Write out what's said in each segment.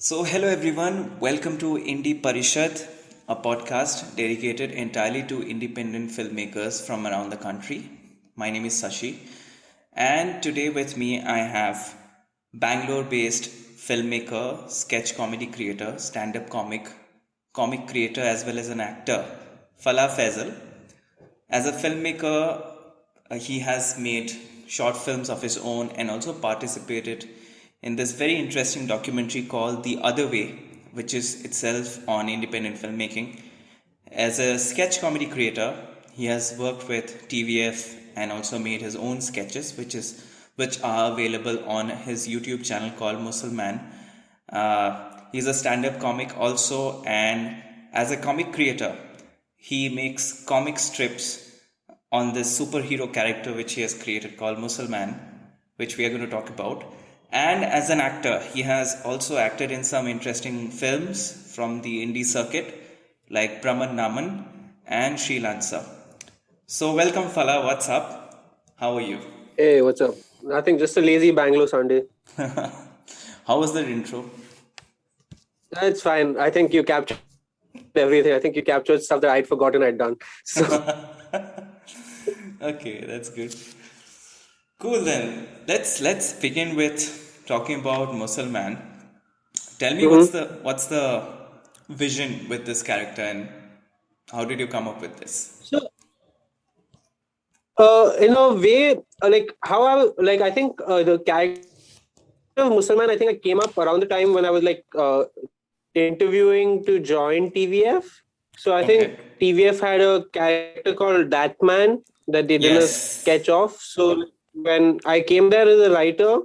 Hello everyone, welcome to Indie Parishad, a podcast dedicated entirely to independent filmmakers from around the country. My name is Sashi, and today with me I have Bangalore-based filmmaker, sketch comedy creator, stand-up comic creator, as well as an actor, Falah Faisal. As a filmmaker, he has made short films of his own and also participated in this very interesting documentary called The Other Way, which is itself on independent filmmaking. As a sketch comedy creator, he has worked with TVF and also made his own sketches, which are available on his YouTube channel called Musalman. He's a stand-up comic also, and as a comic creator, he makes comic strips on this superhero character which he has created called Musalman, which we are going to talk about. And as an actor, he has also acted in some interesting films from the indie circuit like Brahman Naman and Shreelancer. So, welcome, Falah. What's up? How are you? Hey, what's up? Nothing, just a lazy Bangalore Sunday. How was the intro? It's fine. I think you captured everything. I think you captured stuff that I'd forgotten I'd done. So, Okay, that's good. Cool then. Let's begin with talking about Musalman. Tell me what's the vision with this character and how did you come up with this? so in a way, I think the character of Musalman, I think I came up around the time when I was interviewing to join TVF. So I think Okay. TVF had a character called That Man that they did a sketch Yes. of. So when I came there as a writer,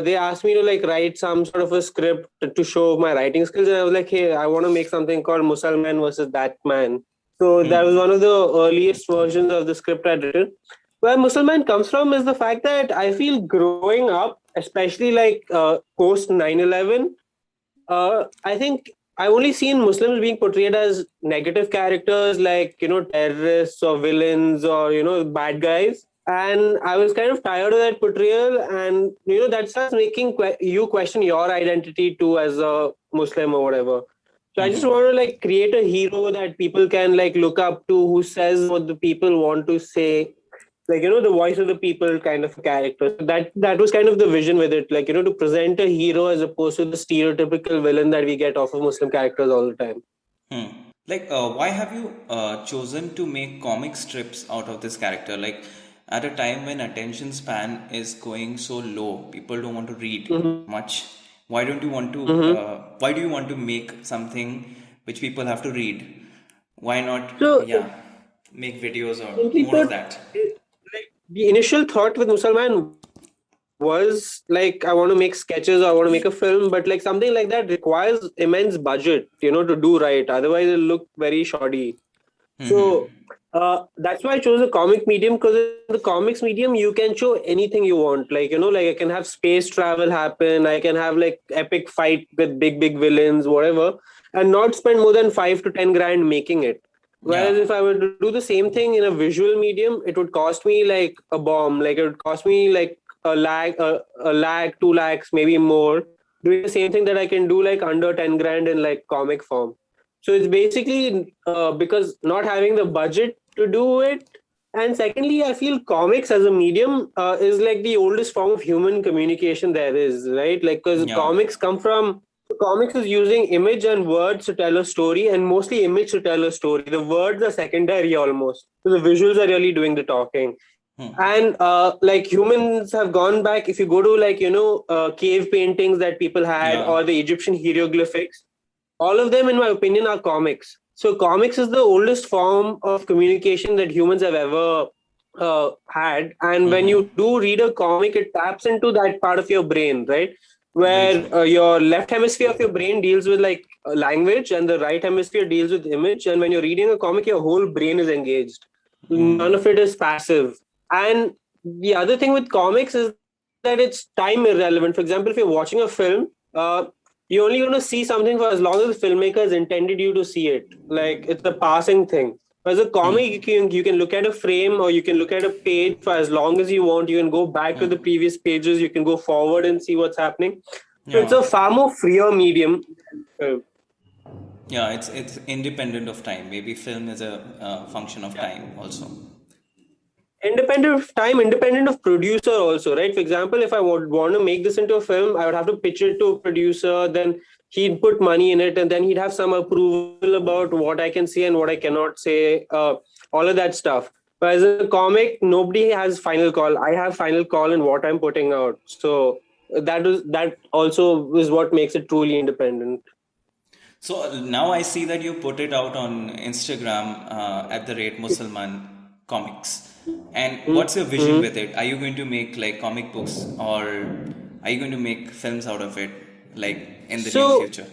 they asked me to write some sort of a script to show my writing skills, and I was like, hey, I want to make something called Musalman versus That Man. So that was one of the earliest versions of the script I'd written. Where Musalman comes from is the fact that I feel growing up, especially post 9/11, I think I've only seen Muslims being portrayed as negative characters, terrorists or villains or bad guys. And I was kind of tired of that portrayal, and that starts making you question your identity too as a Muslim or whatever. So I just want to create a hero that people can look up to, who says what the people want to say, the voice of the people kind of a character. That was kind of the vision with it, to present a hero as opposed to the stereotypical villain that we get off of Muslim characters all the time. Why have you chosen to make comic strips out of this character? Like, at a time when attention span is going so low, people don't want to read Mm-hmm. much. Why don't you want to? Mm-hmm. Why do you want to make something which people have to read? Why not? So Yeah, make videos or simply more of put, that. the initial thought with Musalman was I want to make sketches or I want to make a film, but something like that requires immense budget, to do right. Otherwise, it'll look very shoddy. So that's why I chose the comic medium, because in the comics medium you can show anything you want. I can have space travel happen. I can have epic fight with big villains, whatever, and not spend more than 5 to 10 grand making it. Yeah. Whereas if I were to do the same thing in a visual medium, it would cost me like a bomb. It would cost me a lakh, 2 lakhs, maybe more. Doing the same thing that I can do under 10 grand in comic form. So it's basically because not having the budget to do it. And secondly, I feel comics as a medium is the oldest form of human communication there is, right? Because Yeah. comics is using image and words to tell a story, and mostly image to tell a story. The words are secondary almost. So the visuals are really doing the talking. And humans have gone back. If you go to cave paintings that people had, Yeah. or the Egyptian hieroglyphics, all of them, in my opinion, are comics. So comics is the oldest form of communication that humans have ever had. And when you do read a comic, it taps into that part of your brain, right? Very Where true. your left hemisphere of your brain deals with language, and the right hemisphere deals with image. And when you're reading a comic, your whole brain is engaged. None of it is passive. And the other thing with comics is that it's time irrelevant. For example, if you're watching a film, you're only going to see something for as long as the filmmaker has intended you to see it. It's a passing thing. As a comic, you can look at a frame, or you can look at a page for as long as you want. You can go back to the previous pages. You can go forward and see what's happening. So it's Yeah. a far more freer medium. Uh, Yeah, it's independent of time. Maybe film is a function of time also. Independent of time, independent of producer also, right? For example, if I would want to make this into a film, I would have to pitch it to a producer, then he'd put money in it, and then he'd have some approval about what I can say and what I cannot say, all of that stuff. Whereas in a comic, nobody has final call. I have final call in what I'm putting out. So that also is what makes it truly independent. So now I see that you put it out on Instagram at the rate Musalman Comics. And what's your vision Mm-hmm. with it? Are you going to make like comic books, or are you going to make films out of it like in the near So future?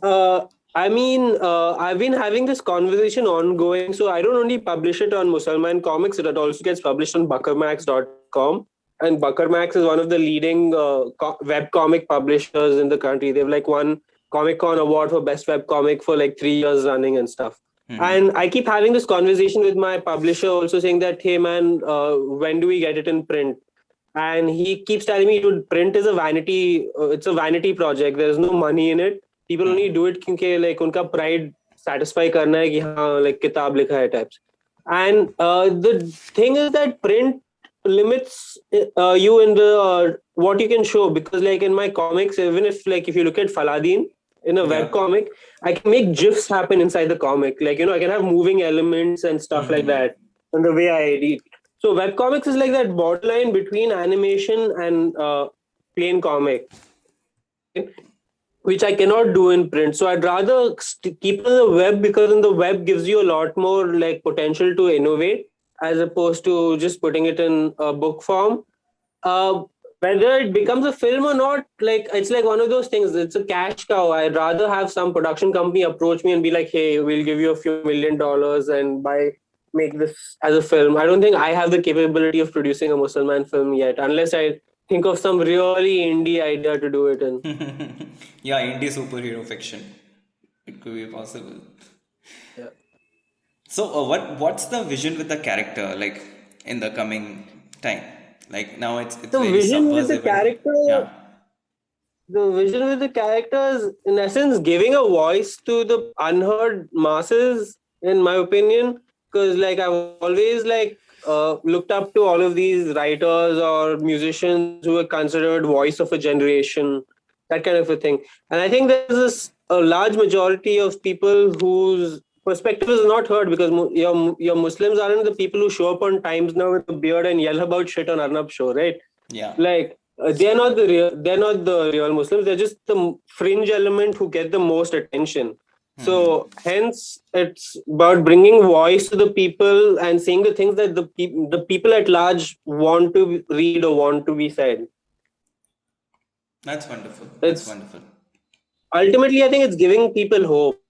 Uh, I've been having this conversation ongoing. So I don't only publish it on Musalman Comics, it also gets published on buckermax.com. And Buckermax is one of the leading web comic publishers in the country. They've like won Comic Con award for best web comic for like 3 years running and stuff. And I keep having this conversation with my publisher, also saying that, hey man, when do we get it in print? And he keeps telling me, dude, print is a vanity, it's a vanity project, there's no money in it. People only do it क्योंकि like उनका pride satisfy करना है कि हाँ like किताब लिखा है types. And the thing is that print limits you in the what you can show, because like in my comics, even if you look at Faladin in a Yeah. web comic, I can make gifs happen inside the comic, like I can have moving elements and stuff like that, and the way I edit. So webcomics is like that borderline between animation and plain comic, right? Which I cannot do in print. So I'd rather keep it on the web, because in the web gives you a lot more like potential to innovate, as opposed to just putting it in a book form. Uh, Whether it becomes a film or not, like it's like one of those things. It's a cash cow. I'd rather have some production company approach me and be like, "Hey, we'll give you a few $1 million and make this as a film." I don't think I have the capability of producing a Musalman film yet, unless I think of some really indie idea to do it in. Yeah, indie superhero fiction. It could be possible. Yeah. So, what's the vision with the character like in the coming time? Like now, it's The very vision with the subversive. character, Yeah. the vision with the characters, in essence, giving a voice to the unheard masses, in my opinion. Because like I've always like looked up to all of these writers or musicians who are considered voice of a generation, that kind of a thing. And I think there's a large majority of people whose perspective is not heard, because your Muslims aren't the people who show up on Times Now with a beard and yell about shit on Arnab show, right? Yeah. Like they're not the real Muslims. They're just the fringe element who get the most attention. So hence it's about bringing voice to the people and saying the things that the people at large want to read or want to be said. That's wonderful. That's It's wonderful. ultimately, I think it's giving people hope.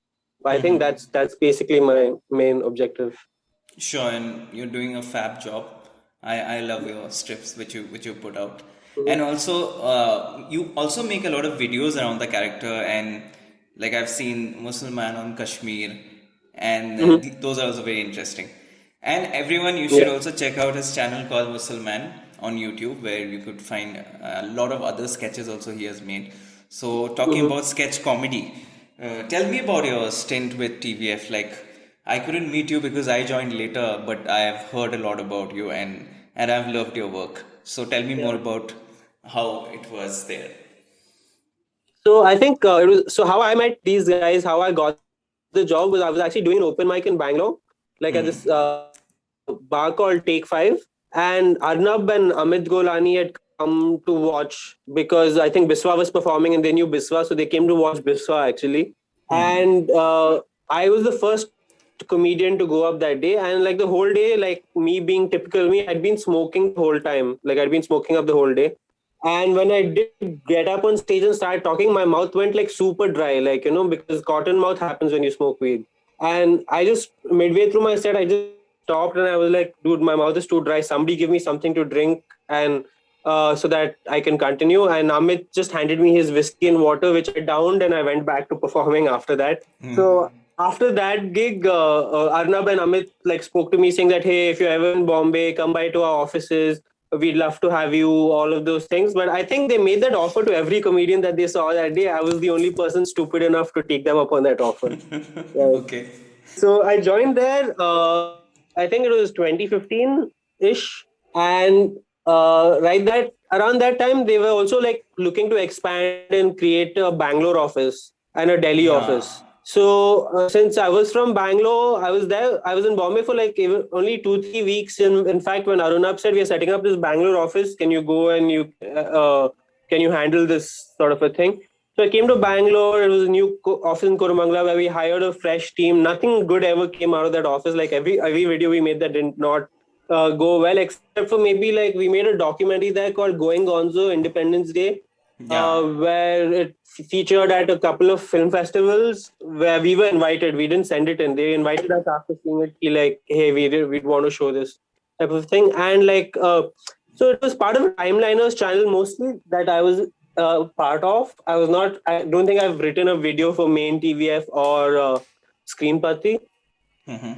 I think that's basically my main objective. Sure, and you're doing a fab job. I love your strips which you put out, and Mhm. also you also make a lot of videos around the character, and like I've seen Musalman on Kashmir, and Mhm. those are also very interesting. And everyone, you should Yeah. also check out his channel called Musalman on YouTube, where you could find a lot of other sketches also he has made. So talking Mhm. about sketch comedy, tell me about your stint with TVF. Like, I couldn't meet you because I joined later, but I have heard a lot about you, and I've loved your work. So tell me more Yeah. about how it was there. So I think it was so how I met these guys, how I got the job was I was actually doing an open mic in Bangalore, like at this bar called Take Five, and Arnab and Amit Golani had come to watch because I think Biswa was performing and they knew Biswa, so they came to watch Biswa actually. And I was the first comedian to go up that day, and like the whole day, like me being typical me, I'd been smoking the whole time, like I'd been smoking up the whole day. And when I did get up on stage and start talking, my mouth went like super dry, like because cotton mouth happens when you smoke weed. And I just midway through my set, I just stopped and I was like, dude, my mouth is too dry, somebody give me something to drink, and so that I can continue. And Amit just handed me his whiskey and water, which I downed, and I went back to performing after that. So after that gig, Arnab and Amit like spoke to me saying that, hey, if you're ever in Bombay, come by to our offices. we'd love to have you, all of those things. But I think they made that offer to every comedian that they saw that day. I was the only person stupid enough to take them up on that offer. Right. Okay. So I joined there. I think it was 2015 ish, and right that around that time they were also like looking to expand and create a Bangalore office and a Delhi Yeah. office. So since I was from Bangalore, I was there. I was in Bombay for like even only 2 3 weeks. In fact, when Arunab said we are setting up this Bangalore office, can you go and can you handle this sort of a thing? So I came to Bangalore. It was a new office in Kurumangala where we hired a fresh team. Nothing good ever came out of that office. Like every video we made that did not go well, except for maybe like we made a documentary there called Going Gonzo Independence Day, Yeah. where it featured at a couple of film festivals where we were invited. We didn't send it in. They invited us after seeing it. Like, hey, we'd want to show this type of thing. And like, so it was part of a Timeliners channel mostly that I was part of. I was not. I don't think I've written a video for main TVF or Screenpati,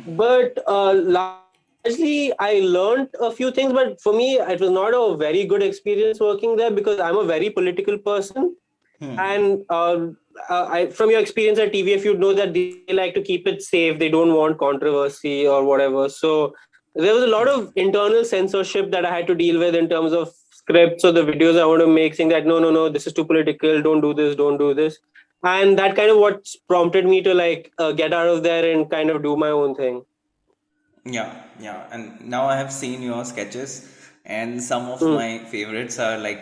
but largely I learned a few things. But for me, it was not a very good experience working there because I'm a very political person. And from your experience at TVF, you know that they like to keep it safe. They don't want controversy or whatever. So there was a lot of internal censorship that I had to deal with in terms of scripts or the videos I want to make, saying that no, this is too political. Don't do this. Don't do this. And that kind of what prompted me to like get out of there and kind of do my own thing. Yeah, yeah. And now I have seen your sketches, and some of my favorites are like,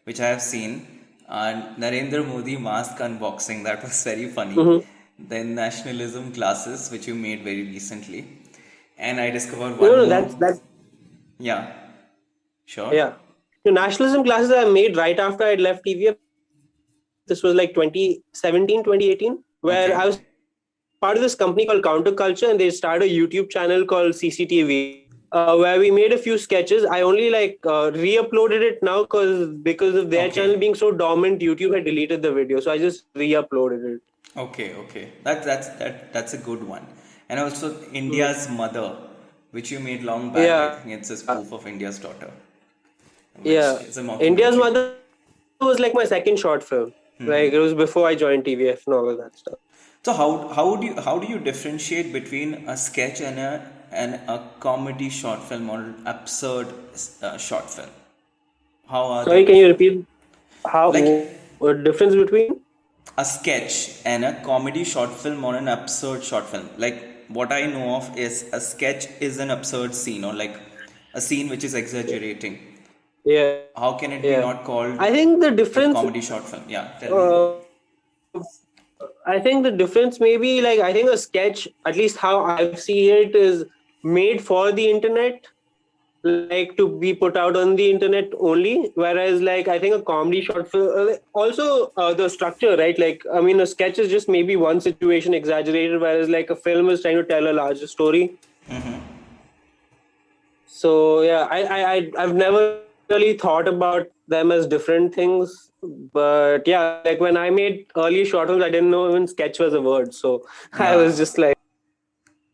which I have seen, Narendra Modi mask unboxing, that was very funny. Mm-hmm. Then nationalism classes, which you made very recently. And I discovered No, one no, more. that's Yeah, sure. yeah. The nationalism classes I made right after I'd left TVF. This was like 2017, 2018, where I was part of this Okay. company called Counterculture, and they started a YouTube channel called CCTV, where we made a few sketches. I only like re-uploaded it now because of their channel being so Okay. dormant, YouTube had deleted the video, so I just re-uploaded it. Okay, okay. That's a good one. And also Mhm. India's Mother, which you made long back. I Yeah, think it's a spoof of India's Daughter, which yeah. is a India's mockumentary. Mother was like my second short film. Like it was before I joined TVF and all of that stuff. So how do you differentiate between a sketch and a comedy short film or absurd short film? How are they Sorry, can you different? repeat how Like what difference between? a sketch and a comedy short film or an absurd short film. Like what I know of is a sketch is an absurd scene or like a scene which is exaggerating. Yeah, How can it be yeah. not called I think the a difference. comedy short film? Yeah, tell me. Uh, I think the difference maybe like I think a sketch, at least how I see it, is made for the internet, like to be put out on the internet only. Whereas like I think a comedy short film, also the structure, right? Like I mean, a sketch is just maybe one situation exaggerated, whereas like a film is trying to tell a larger story. So yeah, I've never really thought about them as different things. But yeah, like when I made early short films, I didn't know even sketch was a word. So I was Yeah. just like,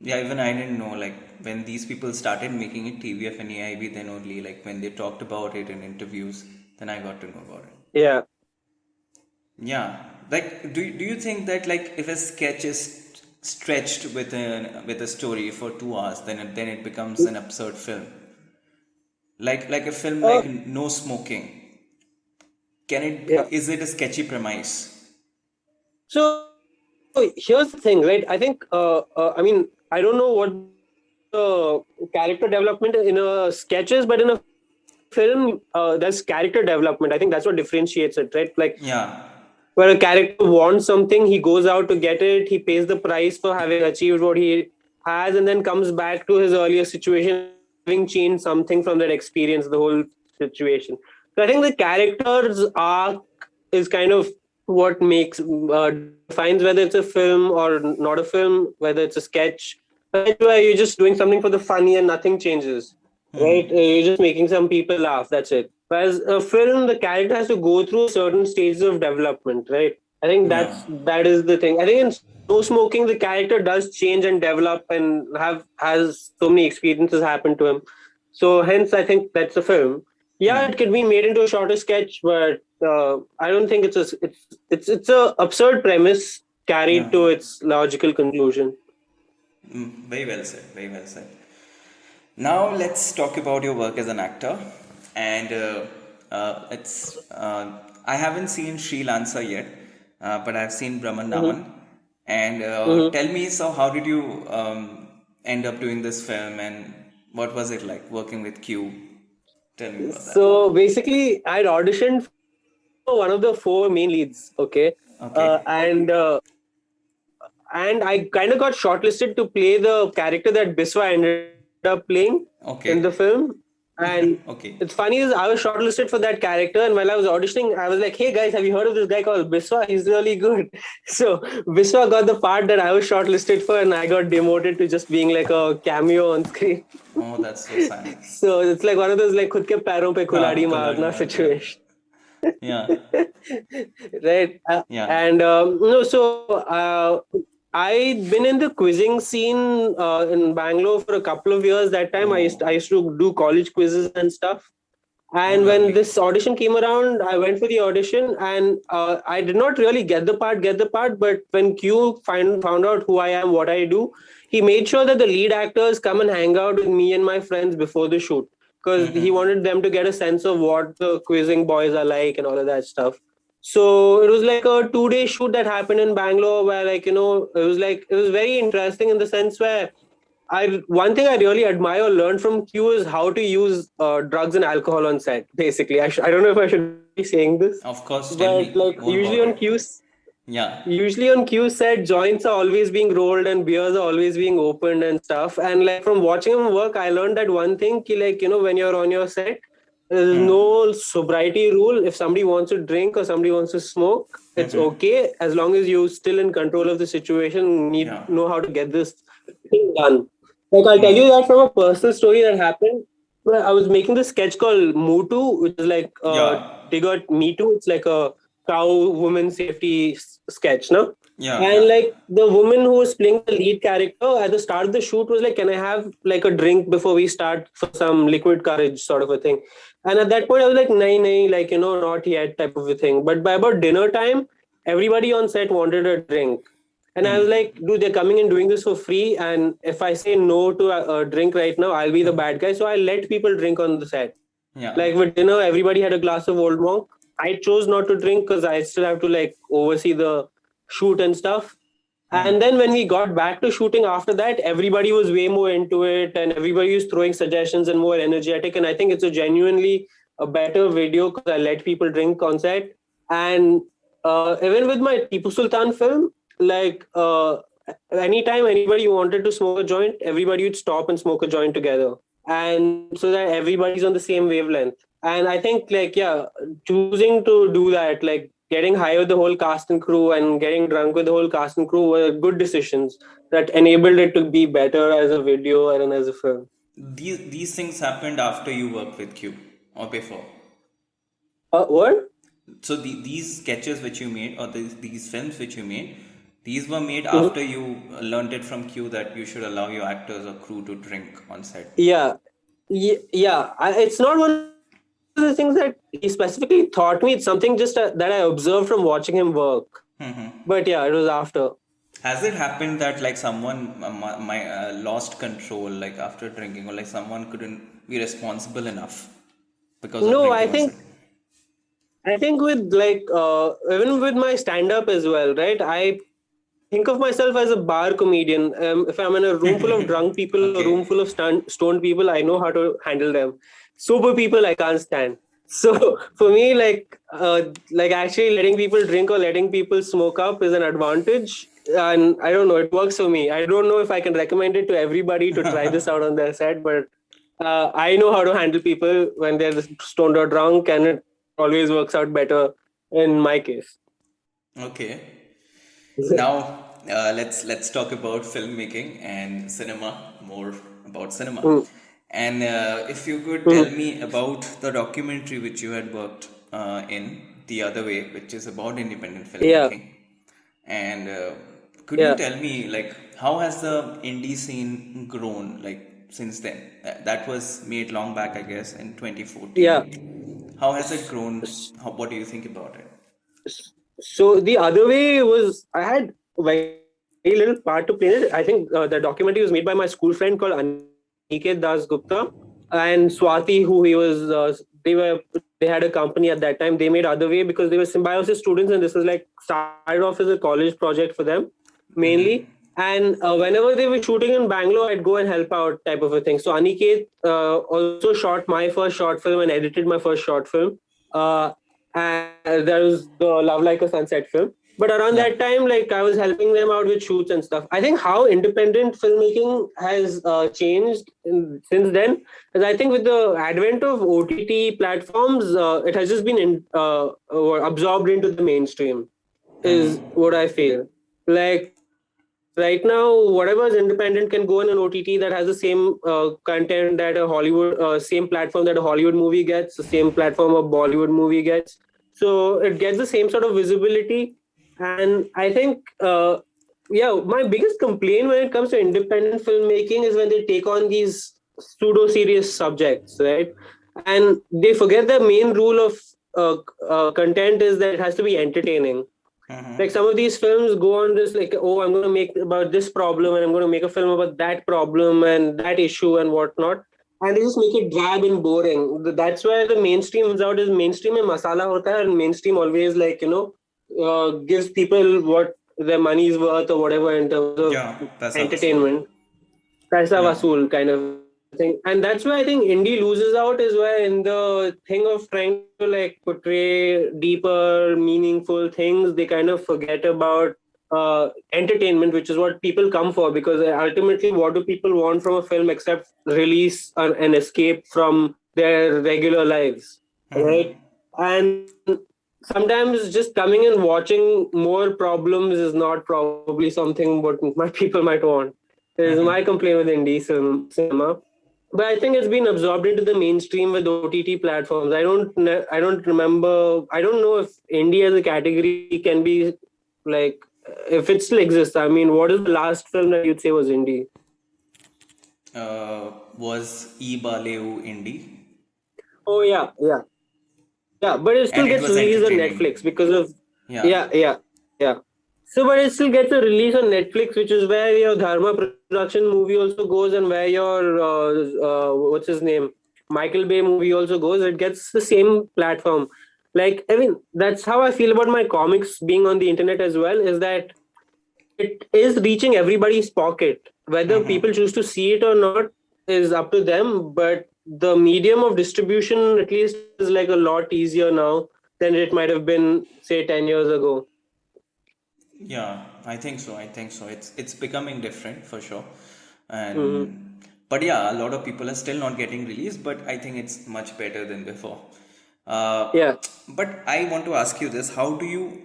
Yeah, even I didn't know like when these people started making it TVF and AIB, then only like when they talked about it in interviews, then I got to know about it. yeah, Yeah, like do you think that like if a sketch is stretched with a story for 2 hours, then it becomes an absurd film. Like a film uh, like No Smoking, can yeah. it is it a sketchy premise? So here's the thing, right? I think, I mean, I don't know what the character development in a sketch is, but in a film, there's character development. I think that's what differentiates it, right? Like Yeah. where a character wants something, he goes out to get it, he pays the price for having achieved what he has, and then comes back to his earlier situation, having changed something from that experience, the whole situation. So I think the character's arc is kind of what makes defines whether it's a film or not a film, whether it's a sketch. A sketch where you're just doing something for the funny and nothing changes, right? You're just making some people laugh. That's it. Whereas a film, the character has to go through certain stages of development, right? I think Yeah. that is the thing. I think in No Smoking, the character does change and develop and has so many experiences happen to him. So hence, I think that's a film. Yeah, it could be made into a shorter sketch, but I don't think it's a absurd premise Yeah. carried to its logical conclusion. Very well said. Very well said. Now let's talk about your work as an actor, and it's I haven't seen Shreelancer yet, but I've seen Brahman Hmm. Naman, and Hmm. tell me, so how did you end up doing this film, and what was it like working with Q? Tell me about that. So basically, I'd auditioned for one of the four main leads. Okay, Okay. and I kind of got shortlisted to play the character that Biswa ended up playing in the Okay. film. And it's Okay. funny is I was shortlisted for that character, and while I was auditioning, I was like, "Hey guys, have you heard of this guy called Biswa? He's really good." So Biswa got the part that I was shortlisted for, and I got demoted to just being like a cameo on screen. Oh, that's so sad. So it's like one of those like खुद के पैरों पे हाँ, कुल्हाड़ी Koladi मारना मार दिया. situation. Yeah. Right. Yeah. And no, so I'd been in the quizzing scene in Bangalore for a couple of years. That time Oh, I used to do college quizzes and stuff. oh, And when lovely. this audition came around, I went for the audition, and I did not really get the part. But when found out who I am, what I do, he made sure that the lead actors come and hang out with me and my friends before the shoot, because he wanted them to get a sense of what the quizzing boys are like and all of that stuff. So it was like a 2 day shoot that happened in Bangalore, where it was very interesting in the sense where I one thing I really admire or learned from Q is how to use drugs and alcohol on set. Basically, I don't know if I should be saying this, Of course, tell but me like more about it. Yeah. usually on Q set, joints are always being rolled and beers are always being opened and stuff. And like from watching him work, I learned that one thing, ki, like when you're on your set, there's no sobriety rule. If somebody wants to drink or somebody wants to smoke, it's okay as long as you still in control of the situation. Need Yeah. know how to get this thing done. Like I'll tell you that from a personal story that happened. Well, I was making this sketch called Mutu, which is like Yeah. they got Me Too. It's like a cow woman safety sketch, no? Yeah. And Yeah. like the woman who was playing the lead character at the start of the shoot was like, "Can I have like a drink before we start for some liquid courage sort of a thing?" And at that point, I was like, "Nahi, nahi, like not yet," type of a thing. But by about dinner time, everybody on set wanted a drink. And I was like, dude, they're coming and doing this for free. And if I say no to a drink right now, I'll be the bad guy. So I let people drink on the set. Yeah. Like with dinner, everybody had a glass of Old Monk. I chose not to drink because I still have to like oversee the shoot and stuff. And then when we got back to shooting after that, everybody was way more into it and everybody was throwing suggestions and more energetic. And I think it's a genuinely a better video because I let people drink on set. And even with my Tipu Sultan film, like anytime anybody wanted to smoke a joint, everybody would stop and smoke a joint together. And so that everybody's on the same wavelength. And I think like, yeah, choosing to do that, like getting high with the whole cast and crew and getting drunk with the whole cast and crew were good decisions that enabled it to be better as a video and as a film. These things happened after you worked with Q or before. What? So these sketches which you made or these films which you made, these were made Mhm. after you learned it from Q that you should allow your actors or crew to drink on set. Yeah. Yeah. It's not one of the things that he specifically taught me. It's something just that I observed from watching him work. But yeah, it was after. Has it happened that like someone lost control like after drinking or like someone couldn't be responsible enough because of No, drinking on set? I think with like even with my stand up as well, right? I think of myself as a bar comedian. If I'm in a room full of drunk people, a room Okay. full of stoned people, I know how to handle them. Sober people, I can't stand. So for me, like actually letting people drink or letting people smoke up is an advantage. And I don't know, it works for me. I don't know if I can recommend it to everybody to try this out on their set, but I know how to handle people when they're stoned or drunk, and it always works out better in my case. Okay. Now let's talk about filmmaking and cinema, more about cinema. Mm. And if you could tell Mhm. me about the documentary which you had worked in the other way, which is about independent Yeah, filmmaking. And could you yeah. tell me like how has the indie scene grown like since then? That was made long back, I guess, in Yeah. 2014. How has it S- grown? s- What do you think about it? So the other way was I had very little part to play in it. I think the documentary was made by my school friend called Aniket Das Gupta and Swati, who he was. They had a company at that time. They made Other Way because they were symbiosis students, and this was like started off as a college project for them mainly. And whenever they were shooting in Bangalore, I'd go and help out, type of a thing. So Aniket also shot my first short film and edited my first short film. Uh, and that was the Love Like a Sunset film. But around Yeah. that time, like I was helping them out with shoots and stuff. I think how independent filmmaking has changed since then is I think with the advent of OTT platforms, it has just been absorbed into the mainstream. Is what I feel. Like right now, whatever is independent can go on an OTT that has the same content that a Hollywood, same platform that a Hollywood movie gets, the same platform a Bollywood movie gets. So it gets the same sort of visibility. And I think, yeah, my biggest complaint when it comes to independent filmmaking is when they take on these pseudo serious subjects, right? And they forget the main rule of content is that it has to be entertaining. Like some of these films go on this like, oh, I'm going to make about this problem and I'm going to make a film about that problem and that issue and whatnot, and they just make it drab and boring. That's why the mainstream wins out. Is mainstream mein masala hota hai, and mainstream always, like, gives people what their money is worth or whatever in terms of Yeah, that's our soul. entertainment. Paisa Yeah. vasool kind of a thing. And that's why I think indie loses out, is where in the thing of trying to like portray deeper, meaningful things, they kind of forget about entertainment, which is what people come for. Because ultimately, what do people want from a film except release and escape from their regular lives, right? And sometimes just coming and watching more problems is not probably something what my people might want. Is my complaint with indie cinema. But I think it's been absorbed into the mainstream with OTT platforms. I don't remember. I don't know if indie as a category can be like, if it still exists. I mean, what is the last film that you'd say was indie? Was E Baleu indie, Oh yeah, yeah, yeah. But it still and it gets was released on entertaining. Netflix because of, Yeah. yeah, yeah, yeah. So, but it still gets a release on Netflix, which is where your Dharma production movie also goes, and where your what's his name, Michael Bay movie also goes. It gets the same platform. Like, I mean, that's how I feel about my comics being on the internet as well. Is that it is reaching everybody's pocket. Whether people choose to see it or not is up to them. But the medium of distribution, at least, is like a lot easier now than it might have been, say, 10 years ago. Yeah, I think so. I think so. It's becoming different for sure. Hmm. And but yeah, a lot of people are still not getting released, but I think it's much better than before. Uh, Yeah. but I want to ask you this: how do you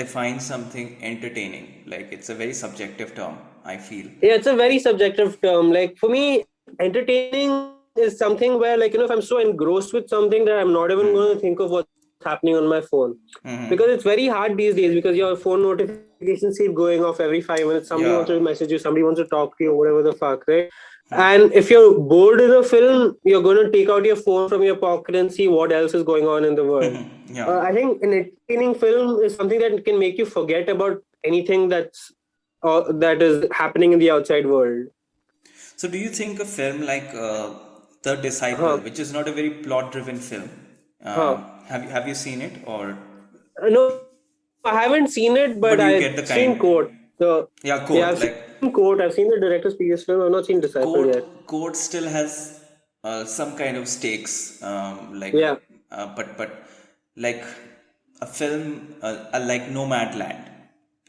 define something entertaining? Like it's a very subjective term, I feel. Yeah, it's a very subjective term. Like for me, entertaining is something where, like, if I'm so engrossed with something that I'm not even going to think of what's happening on my phone. Because it's very hard these days, because your phone notifications keep going off every 5 minutes. Somebody wants to Yeah. message you, somebody wants to talk to you, whatever the fuck, right? And if you're bored in a film, you're going to take out your phone from your pocket and see what else is going on in the world. Yeah. I think an entertaining film is something that can make you forget about anything that is happening in the outside world. So, do you think a film like The Disciple, Huh. which is not a very plot-driven film, Huh. have you seen it, or No, I haven't seen it, but I've but you seen get the Court. kind, Yeah, I've yeah, seen quote Court. like I've seen the director's previous film. I've not seen Disciple yet. quote still has some kind of stakes, like Yeah. but like a film like Nomadland.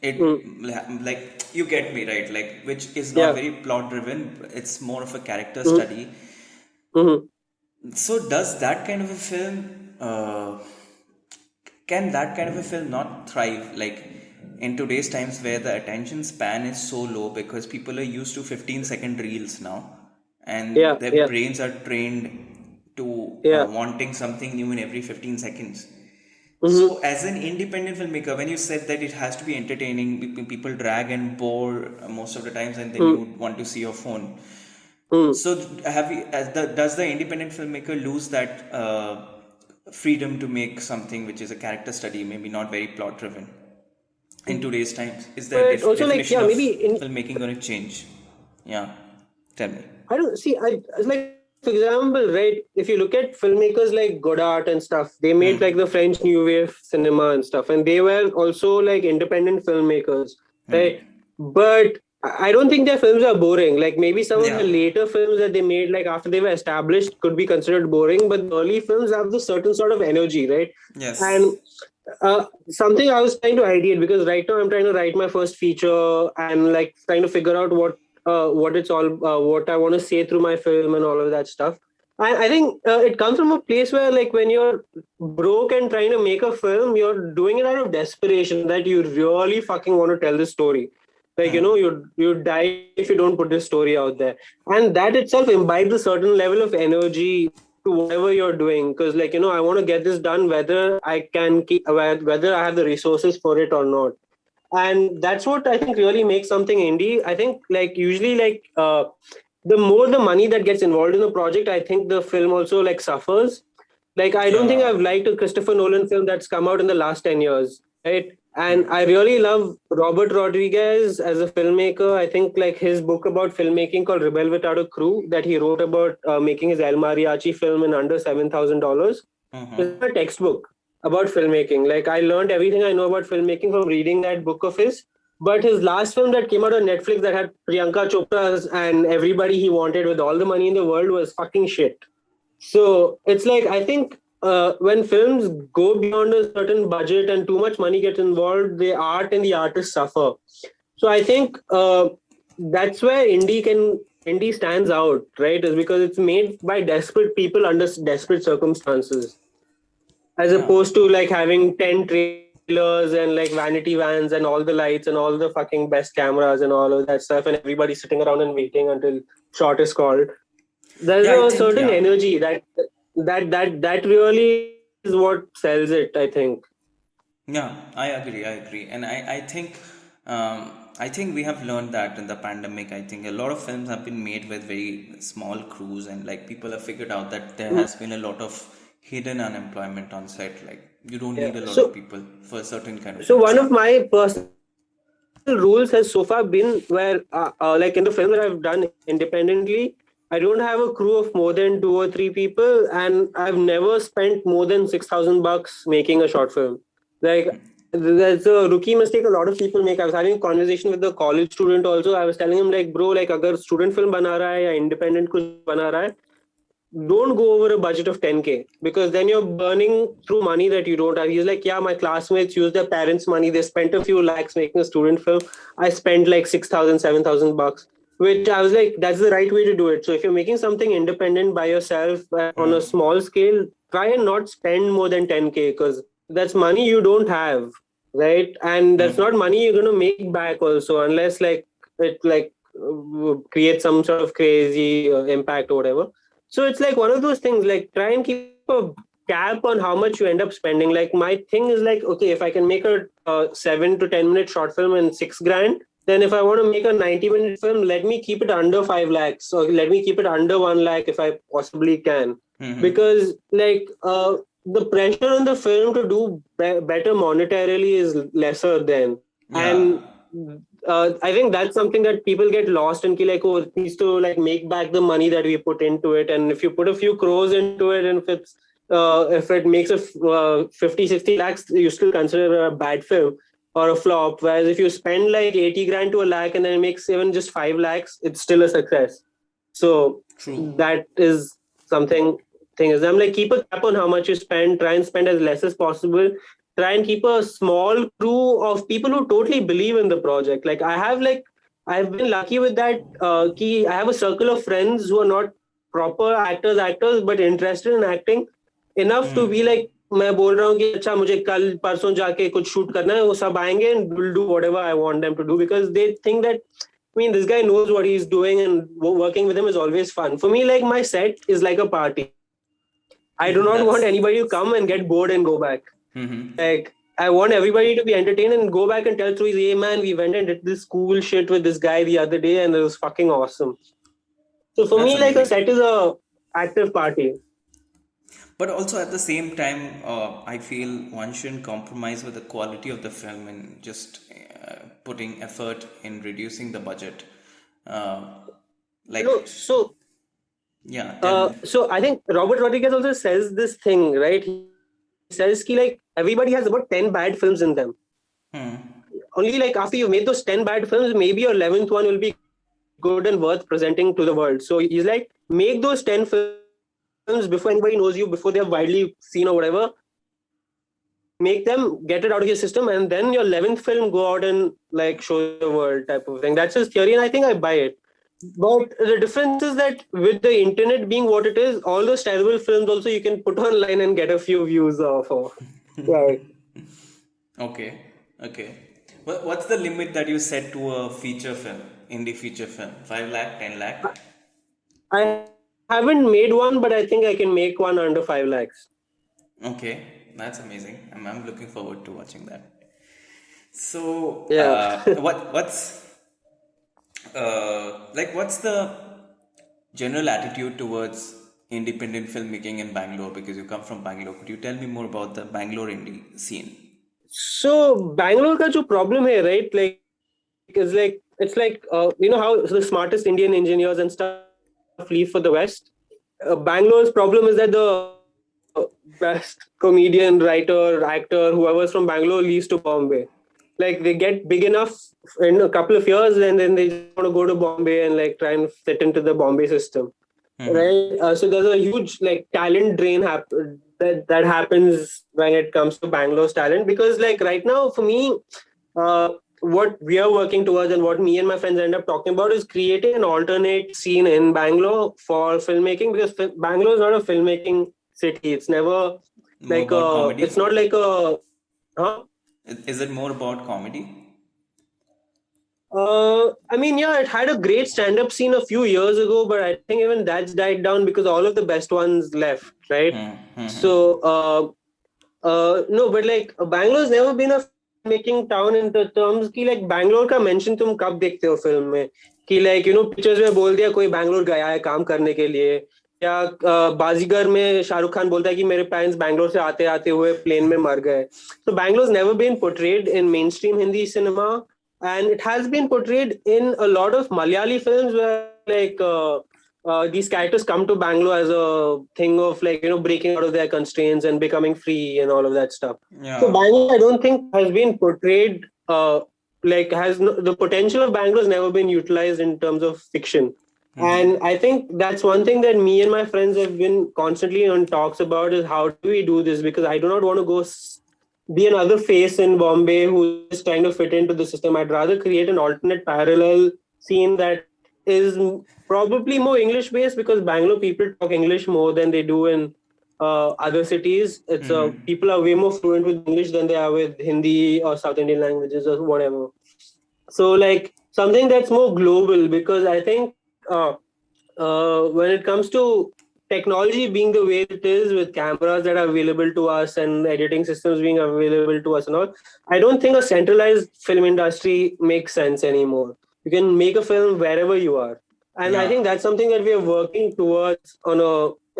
Mm. It like you get me right, like which is not Yeah. very plot-driven. It's more of a character Mm. study. Mm. So does that kind of a film can that kind of a film not thrive like in today's times where the attention span is so low because people are used to 15-second reels now and Yeah. their Yeah. brains are trained to Yeah. wanting something new in every 15 seconds. Mm-hmm. So as an independent filmmaker, when you said that it has to be entertaining, people drag and bore most of the times and then Mm. you want to see your phone. So does the independent filmmaker lose that freedom to make something which is a character study, maybe not very plot driven in today's times? Is the But also like, definition yeah, of maybe in, filmmaking going to change? Yeah, tell me. I don't see. Like, for example, right? If you look at filmmakers like Godard and stuff, they made like the French New Wave cinema and stuff, and they were also like independent filmmakers, right? But I don't think their films are boring. Like maybe some of Yeah. the later films that they made, like after they were established, could be considered boring. But the early films have this certain sort of energy, right? Yes. And something I was trying to ideate, because right now I'm trying to write my first feature and like trying to figure out what it's all what I want to say through my film and all of that stuff. I think it comes from a place where like when you're broke and trying to make a film, you're doing it out of desperation that you really fucking want to tell this story. Like you die if you don't put this story out there, and that itself imbibes a certain level of energy to whatever you're doing, because like I want to get this done whether I can keep, whether I have the resources for it or not. And that's what I think really makes something indie. I think like usually like the more the money that gets involved in the project, I think the film also like suffers. Like I don't think Yeah. I've liked a Christopher Nolan film that's come out in the last 10 years, right? And I really love Robert Rodriguez as a filmmaker. I think like his book about filmmaking called Rebel Without a Crew that he wrote about making his El Mariachi film in under $7,000 is a textbook about filmmaking. Like I learned everything I know about filmmaking from reading that book of his. But his last film that came out on Netflix that had Priyanka Chopra's and everybody he wanted with all the money in the world was fucking shit. So it's like I think when films go beyond a certain budget and too much money gets involved, the art and the artist suffer. So I think that's where indie stands out, right? Is because it's made by desperate people under desperate circumstances, as Yeah. opposed to like having 10 trailers and like vanity vans and all the lights and all the fucking best cameras and all of that stuff, and everybody sitting around and waiting until shot is called. There's Yeah, I a think, certain yeah. energy that really is what sells it, I think. Yeah, I agree. I agree, and I think we have learned that in the pandemic. I think a lot of films have been made with very small crews, and like people have figured out that there has been a lot of hidden unemployment on set. Like you don't Yeah. need a lot of So people for certain kind of so films. one Yeah. of my personal rules has so far been where like in the films that I've done independently, I don't have a crew of more than two or three people, and I've never spent more than $6,000 making a short film. Like that's a rookie mistake a lot of people make. I was having a conversation with a college student also. I was telling him like, bro, like अगर student film बना रहा है या independent कुछ बना रहा है, don't go over a budget of 10K, because then you're burning through money that you don't have. He's like, yeah, my classmates use their parents' money. They spent a few lakhs making a student film. I spent like 6,000, 7,000 bucks, which I was like, that's the right way to do it. So if you're making something independent by yourself on a small scale, try and not spend more than 10K, because that's money you don't have, right? And that's not money you're going to make back also, unless like it like creates some sort of crazy impact or whatever. So it's like one of those things, like try and keep a cap on how much you end up spending. Like my thing is like, okay, if I can make a 7 to 10 minute short film in 6 grand, then if I want to make a 90-minute film, let me keep it under 5 lakhs, or let me keep it under 1 lakh if I possibly can. Because like the pressure on the film to do better monetarily is lesser then. Yeah. And I think that's something that people get lost in. Ki like, oh, it needs to like make back the money that we put into it. And if you put a few crores into it, and if it makes a 50, 60 lakhs, you still consider a bad film or a flop. Whereas if you spend like 80 grand to a lakh and then it makes even just 5 lakhs, it's still a success. So True. that is something thing is, I'm like, keep a cap on how much you spend, try and spend as less as possible, try and keep a small crew of people who totally believe in the project. Like I've been lucky with that. I have a circle of friends who are not proper actors but interested in acting enough to be like, मैं बोल रहा हूँ कि अच्छा मुझे कल परसों जाके कुछ शूट करना है, वो सब आएंगे and will do whatever I want them to do, because they think that, I mean, this guy knows what he's doing, and working with him is always fun. For me, like my set is like a party. I do not want That's. anybody to come and get bored and go back. Like I want everybody to be entertained and go back and tell stories. Hey man, we went and did this cool shit with this guy the other day, and it was fucking awesome. So for That's me, like a amazing. set is a active party. But also at the same time, I feel one shouldn't compromise with the quality of the film and just putting effort in reducing the budget. Uh, No, like, so yeah, tell me. so I think Robert Rodriguez also says this thing, right? He says ki like everybody has about 10 bad films in them. Only like after you've made those 10 bad films, maybe your 11th one will be good and worth presenting to the world. So he's like, make those 10 films before anybody knows you, before they are widely seen or whatever. Make them, get it out of your system, and then your 11th film go out and like show the world type of thing. That's his theory, and I think I buy it. But the difference is that with the internet being what it is, all those terrible films also you can put online and get a few views for. Right. Okay, okay. What's the limit that you set to a feature film, indie feature film? 5 lakh, 10 lakh? I haven't made one, but I think I can make one under 5 lakhs. Okay, that's amazing. I'm looking forward to watching that. So, Yeah. what's the general attitude towards independent filmmaking in Bangalore? Because you come from Bangalore, could you tell me more about the Bangalore indie scene? So Bangalore का जो problem है, right? It's like you know how the smartest Indian engineers and stuff leave for the West. Bangalore's problem is that the best comedian, writer, actor, whoever's from Bangalore leaves to Bombay. Like they get big enough in a couple of years, and then they just want to go to Bombay and like try and fit into the Bombay system, right? So there's a huge like talent drain that happens when it comes to Bangalore's talent, because like right now for me, what we are working towards and what me and my friends end up talking about is creating an alternate scene in Bangalore for filmmaking, because Bangalore is not a filmmaking city. It's never More about it's not comedy? like a huh. Is it more about comedy? I mean, yeah, it had a great stand-up scene a few years ago, but I think even that's died down because all of the best ones left, right? So, no, but like Bangalore's never been a filmmaking town in the terms कि like Bangalore का mention तुम कब देखते हो film में कि like you know pictures में बोल दिया कोई बैंगलोर गया है काम करने के लिए, या बाजीगर में शाहरुख खान बोलता है कि मेरे पेरेंट्स बैंगलोर से आते आते हुए प्लेन में मर गए. So Bangalore's never been portrayed in mainstream Hindi cinema, and it has been portrayed in a lot of Malayali films where like these characters come to Bangalore as a thing of like you know breaking out of their constraints and becoming free and all of that stuff. So Yeah. Bangalore, I don't think has been portrayed like has no, the potential of Bangalore has never been utilized in terms of fiction. And I think that's one thing that me and my friends have been constantly on talks about is how do we do this, because I do not want to be another face in Bombay who's just trying to fit into the system. I'd rather create an alternate parallel scene that is probably more English based, because Bangalore people talk English more than they do in other cities. It's people are way more fluent with English than they are with Hindi or South Indian languages or whatever. So like something that's more global, because I think when it comes to technology being the way it is, with cameras that are available to us and editing systems being available to us and all, I don't think a centralized film industry makes sense anymore. You can make a film wherever you are, and I Yeah. think that's something that we are working towards on a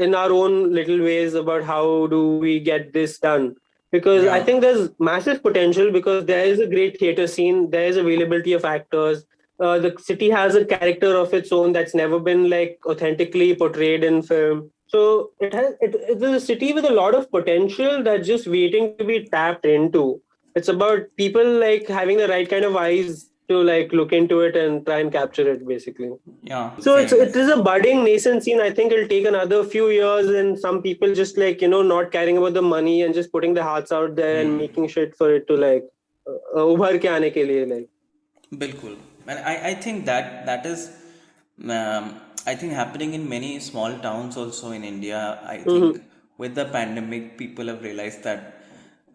in our own little ways about how do we get this done, because I Yeah. think there's massive potential, because there is a great theater scene, there is availability of actors, the city has a character of its own that's never been like authentically portrayed in film. So it is a city with a lot of potential that's just waiting to be tapped into. It's about people like having the right kind of eyes to like look into it and try and capture it basically. Yeah. So Fair it is enough. a budding nascent scene. I think it'll take another few years, and some people just like you know not caring about the money and just putting their hearts out there and making shit for it to like उभर के आने के लिए like. Bilkul. And I think that is, I think happening in many small towns also in India. I think Mhm. with the pandemic, people have realized that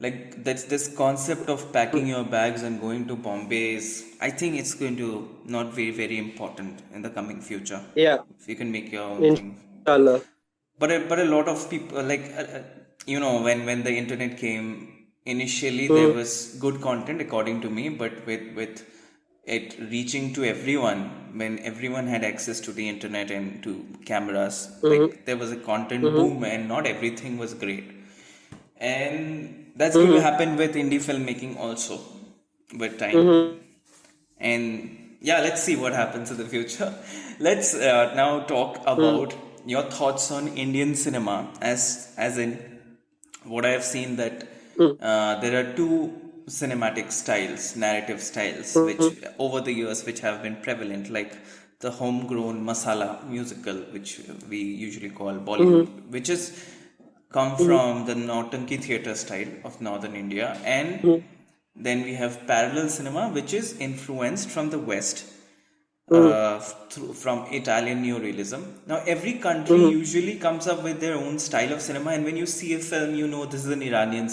like that's this concept of packing your bags and going to Bombay is, I think it's going to not be very important in the coming future. Yeah, If you can make your own thing. inshallah. But a lot of people like when the internet came initially, there Mm. was good content according to me, but with it reaching to everyone when everyone had access to the internet and to cameras. Like Mm-hmm. there was a content Mm-hmm. boom and not everything was great. And that's going to Mm-hmm. happen with indie filmmaking also with time. Mm-hmm. And yeah, let's see what happens in the future. Let's now talk Mm-hmm. about your thoughts on Indian cinema, as in what I have seen that there are two cinematic styles, narrative styles, which over the years which have been prevalent, like the homegrown masala musical, which we usually call Bollywood, Mm-hmm. which is come Mm-hmm. from the Nautanki theatre style of northern India, and Mm-hmm. then we have parallel cinema, which is influenced from the West, Mm-hmm. from Italian neorealism. Now, every country Mm-hmm. usually comes up with their own style of cinema, and when you see a film, you know this is an Iranian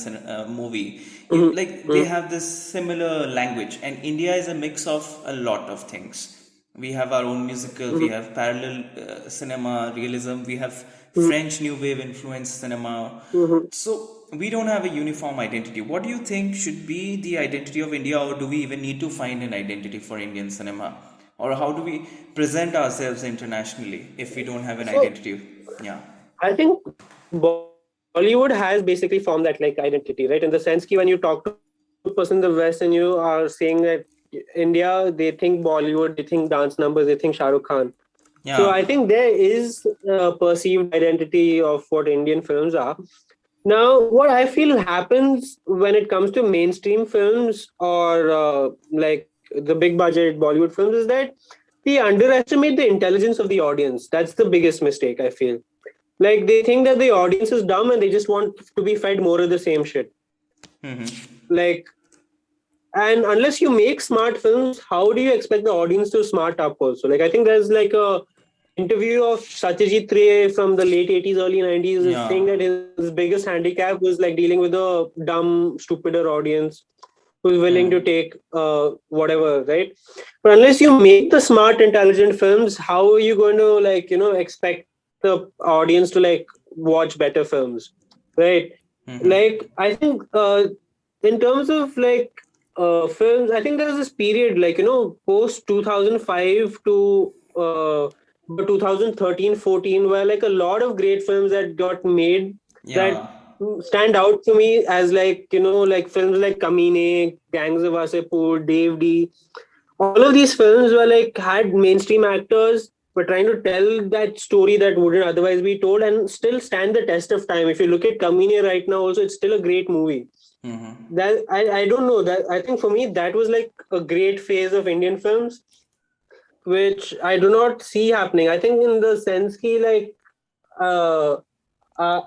movie. You like they Mm-hmm. have this similar language, and India is a mix of a lot of things. We have our own musical, we have parallel cinema, realism, we have French New Wave influenced cinema. Mm-hmm. So we don't have a uniform identity. What do you think should be the identity of India, or do we even need to find an identity for Indian cinema? Or how do we present ourselves internationally if we don't have an So identity? Yeah. I think Bollywood has basically formed that like identity, right? In the sense that when you talk to a person in the West and you are saying that India, they think Bollywood, they think dance numbers, they think Shah Rukh Khan. So I Yeah. think there is a perceived identity of what Indian films are. Now, what I feel happens when it comes to mainstream films or like the big budget Bollywood films is that they underestimate the intelligence of the audience. That's the biggest mistake, I feel. Like they think that the audience is dumb and they just want to be fed more of the same shit. Like, and unless you make smart films, how do you expect the audience to smart up also? Like, I think there's like a interview of Satyajit Ray from the late 80s, early 90s is Yeah. saying that his biggest handicap was like dealing with a dumb, stupider audience who's willing to take whatever, right? But unless you make the smart, intelligent films, how are you going to like, expect the audience to like watch better films, right? Like, I think in terms of like films, I think there was this period like, post 2005 to 2013-14 where like a lot of great films that got made that Yeah. stand out to me as like like films like Kamine, Gangs of Wasseypur, Dave D. All of these films were like had mainstream actors were trying to tell that story that wouldn't otherwise be told and still stand the test of time. If you look at Kamine right now, also it's still a great movie. That I don't know that I think for me that was like a great phase of Indian films which I do not see happening. I think in the sense ki like uh, uh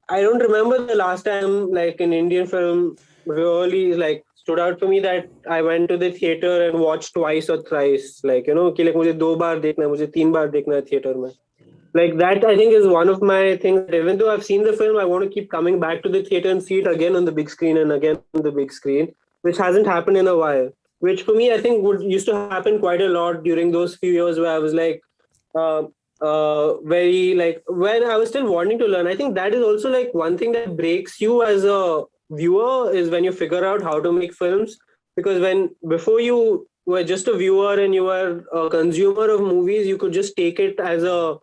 I don't remember the last time like an Indian film really like stood out for me that I went to the theater and watched twice or thrice. Like कि like मुझे 2 बार देखना है, मुझे 3 बार देखना है theater में. Like that, I think is one of my things. That even though I've seen the film, I want to keep coming back to the theater and see it again on the big screen and again on the big screen, which hasn't happened in a while. Which for me, I think would used to happen quite a lot during those few years where I was like, uh, very like when I was still wanting to learn. I think that is also like one thing that breaks you as a viewer is when you figure out how to make films. Because when before you were just a viewer and you were a consumer of movies, you could just take it as a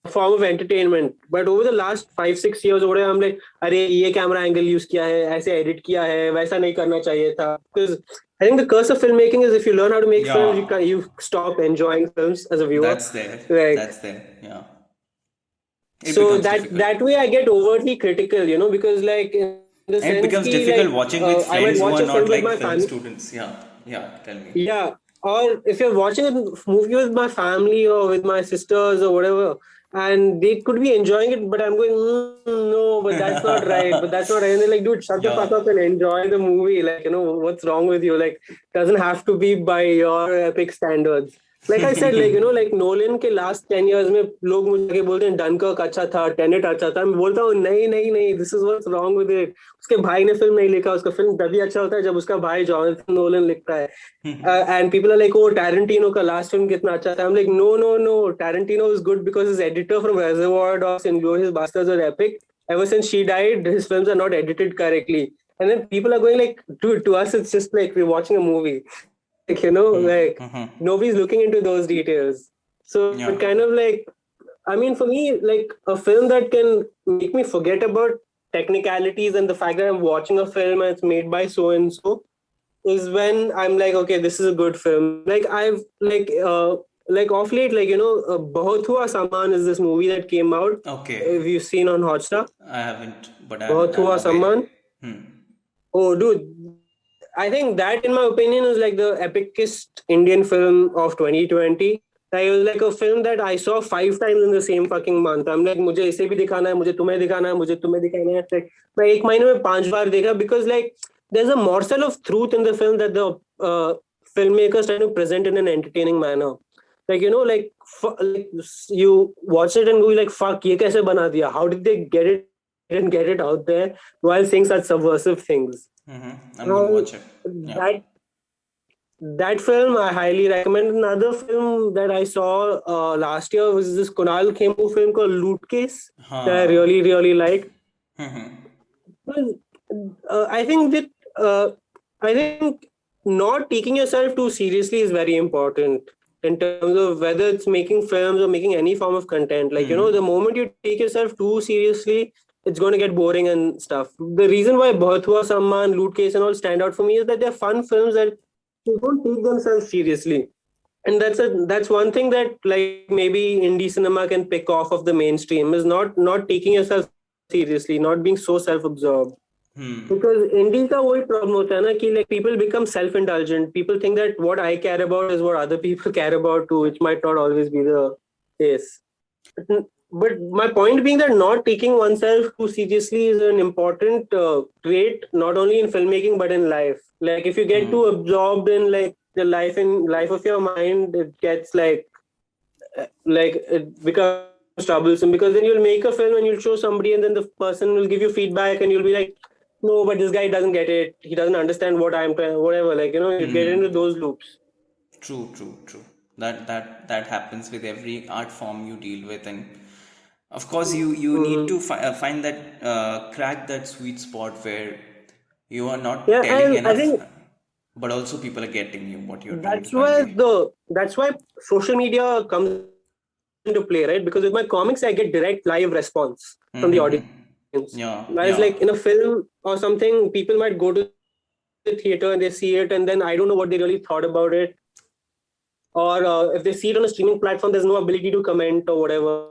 form of entertainment. But over the last 5-6 years हो रहे हैं हम like अरे ये camera angle use किया है ऐसे edit किया है वैसा नहीं करना चाहिए था because I think the curse of filmmaking is if you learn how to make films Yeah. you stop enjoying films as a viewer That's there. like That's there. Yeah. It so becomes that difficult. that way I get overtly critical because like in the sense And it ki becomes like difficult watching I with might watch friends a who are film with not my like family. film students. Yeah. Yeah. Tell me. Yeah, or if you're watching a movie with my family or with my sisters or whatever, and they could be enjoying it, but I'm going, no, but that's not right. But that's not right. And they're like, dude, shut the fuck Yeah. up and enjoy the movie. Like, what's wrong with you? Like, doesn't have to be by your epic standards. Like I said, like, like Nolan के last 10 years में लोग मुझे आके बोलते हैं Dunkirk अच्छा था Tenet अच्छा था मैं बोलता हूँ नहीं नहीं नहीं this is what's wrong with it उसके भाई ने फिल्म नहीं लिखा उसका फिल्म तभी अच्छा होता है जब उसका भाई जॉनथन नोलन लिखता है and people are like oh Tarantino का last film कितना अच्छा था I'm like no Tarantino is good because his editor from Reservoir Dogs and Glorious Bastards are epic ever since she died his films are not edited correctly and then people are going like dude to us it's just like we're watching a movie like nobody's looking into those details. So Yeah. it kind of like, I mean, for me, like a film that can make me forget about technicalities and the fact that I'm watching a film and it's made by so and so is when I'm like, okay, this is a good film. Like I've like off late, like Bahut Hua Saman is this movie that came out. Okay. If you've seen on Hotstar, I haven't, but Bahut I'm Hua aware. Saman. Hmm. Oh, dude, I think that, in my opinion, is like the epicest Indian film of 2020. Like, it was like a film that I saw 5 times in the same fucking month. I'm like, मुझे इसे भी दिखाना है, मुझे तुम्हें दिखाना है, मुझे तुम्हें दिखाना है. Like, मैं एक महीने में 5 बार देखा because like there's a morsel of truth in the film that the filmmakers trying to present in an entertaining manner. Like like you watch it and go like, fuck, ये कैसे बना दिया? How did they get it and get it out there while saying such subversive things? I'm gonna watch it. Yeah. That that film I highly recommend. Another film that I saw last year was this Kunal Khemu film called Loot Case that I Huh. really liked. Well, I think that I think not taking yourself too seriously is very important in terms of whether it's making films or making any form of content. Like the moment you take yourself too seriously, it's going to get boring and stuff. The reason why Bhathua, Samman, Loot Case, and all stand out for me is that they're fun films that they don't take themselves seriously. And that's one thing that like maybe indie cinema can pick off of the mainstream is not taking yourself seriously, not being so self-absorbed. Because indie का वही problem होता है ना कि like people become self-indulgent. People think that what I care about is what other people care about too, which might not always be the case. But my point being that not taking oneself too seriously is an important trait, not only in filmmaking but in life. Like if you get too absorbed in like the life of your mind, it gets like it becomes troublesome because then you'll make a film and you'll show somebody and then the person will give you feedback and you'll be like, no, but this guy doesn't get it. He doesn't understand what I'm trying, whatever. Like you get into those loops. True. That happens with every art form you deal with, and of course you need to find that crack that sweet spot where you are not Yeah, telling and I enough, think but also people are getting you what you're trying to convey. that's why social media comes into play, right? Because with my comics, I get direct live response from the audience. Whereas, like in a Yeah. film or something, people might go to the theater and they see it, and then I don't know what they really thought about it. Or if they see it on a streaming platform, there's no ability to comment or whatever.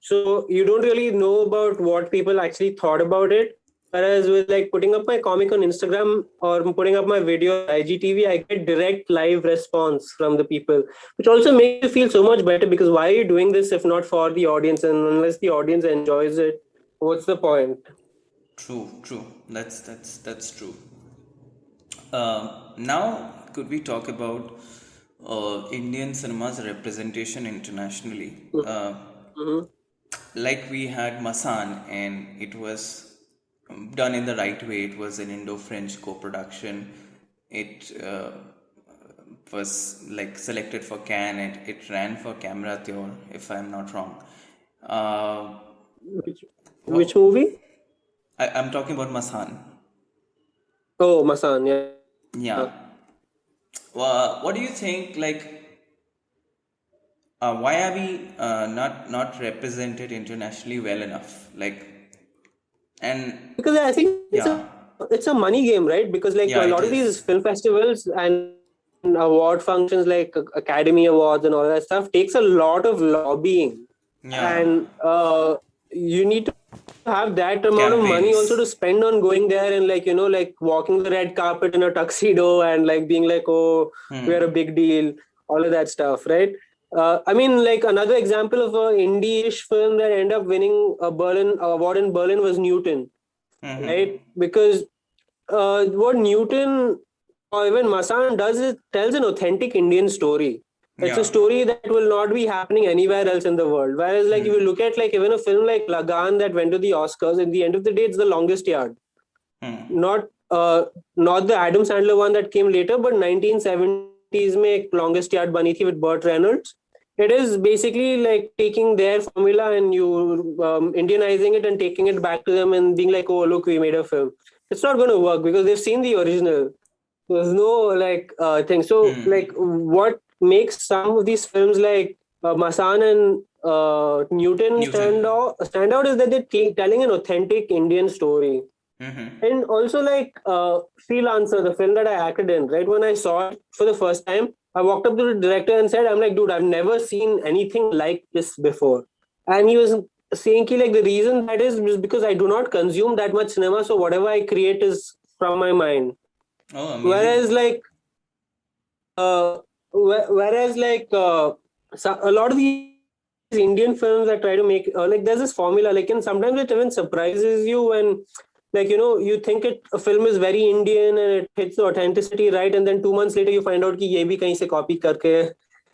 So you don't really know about what people actually thought about it. Whereas with like putting up my comic on Instagram or putting up my video on IGTV, I get direct live response from the people, which also makes you feel so much better because why are you doing this if not for the audience? And unless the audience enjoys it, what's the point? True. That's true. Now, could we talk about Indian cinema's representation internationally? Mm-hmm. Like we had Masan, and it was done in the right way. It was an Indo-French co-production. It was like selected for Cannes, and it ran for Camera Theor, if I'm not wrong. Uh, Which, what, which movie? I'm talking about Masan. Oh, Masan. Yeah. Yeah. What do you think? Like, why are we not represented internationally well enough? Like, and Because I think yeah, it's a money game, right? Because like yeah, a it lot of these is. film festivals and award functions like Academy Awards and all that stuff takes a lot of lobbying, Yeah, and you need to have that amount of money also to spend campaigns. on going there and like like walking the red carpet in a tuxedo and like being like, oh, we are a big deal, all of that stuff, right? I mean, like another example of a indie-ish film that ended up winning a Berlin award in Berlin was Newton, right? Because what Newton or even Masan does is tells an authentic Indian story. It's a Yeah. story that will not be happening anywhere else in the world. Whereas, like, if you look at like even a film like Lagan that went to the Oscars, at the end of the day, it's the longest yard. Not not the Adam Sandler one that came later, but 1970s में longest yard बनी थी with Burt Reynolds. It is basically like taking their formula and you Indianizing it and taking it back to them and being like, oh, look, we made a film. It's not going to work because they've seen the original. There's no like thing. So like what makes some of these films like Masan and Newton Newton. stand out is that they're telling an authentic Indian story. And also like Freelancer, the film that I acted in, right? When I saw it for the first time, I walked up to the director and said, I'm like, dude, I've never seen anything like this before. And he was saying ki, like the reason that is because I do not consume that much cinema, so whatever I create is from my mind. Oh, amazing. Whereas like whereas like a lot of these Indian films that try to make like there's this formula like, and sometimes it even surprises you when like you think a film is very Indian and it hits the authenticity right, and then 2 months later you find out कि ये भी कहीं से copy करके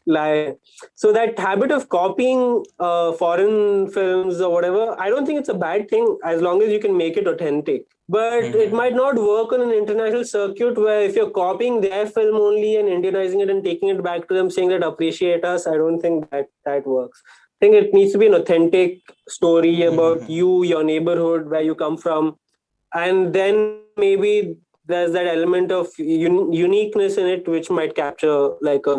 लाए. So that habit of copying foreign films or whatever, I don't think it's a bad thing as long as you can make it authentic. But it might not work on an international circuit where if you're copying their film only and Indianizing it and taking it back to them saying that appreciate us, I don't think that works. I think it needs to be an authentic story about you, your neighborhood, where you come from, and then maybe there's that element of uniqueness in it which might capture like a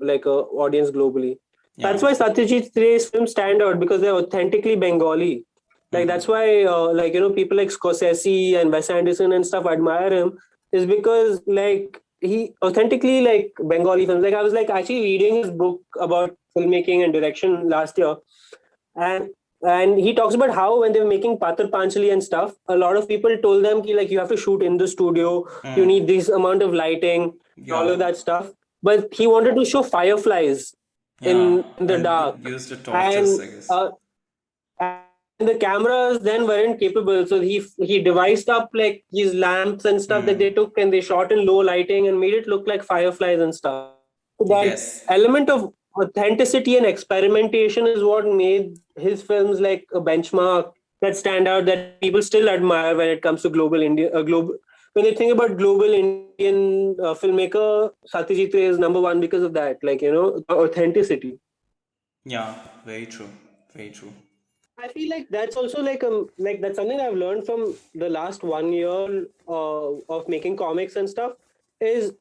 like a audience globally. That's Yeah. why Satyajit Ray's films stand out because they're authentically Bengali. Like that's why like people like Scorsese and Wes Anderson and stuff admire him, is because like he authentically like Bengali films. Like I was like actually reading his book about filmmaking and direction last year, and he talks about how when they were making Patar Panchali and stuff, a lot of people told them ki, like you have to shoot in the studio, you need this amount of lighting and all Yeah. of that stuff. But he wanted to show fireflies Yeah. in the And dark, used the torches, and I guess. and the cameras then weren't capable, so he devised up like these lamps and stuff that they took and they shot in low lighting and made it look like fireflies and stuff. So that Yes. element of authenticity and experimentation is what made his films like a benchmark that stand out, that people still admire when it comes to global India. Global When they think about global Indian filmmaker, Satyajit Ray is number one because of that. Like authenticity. Yeah. Very true. Very true. I feel like that's also like that's something I've learned from the last 1 year of making comics and stuff. Is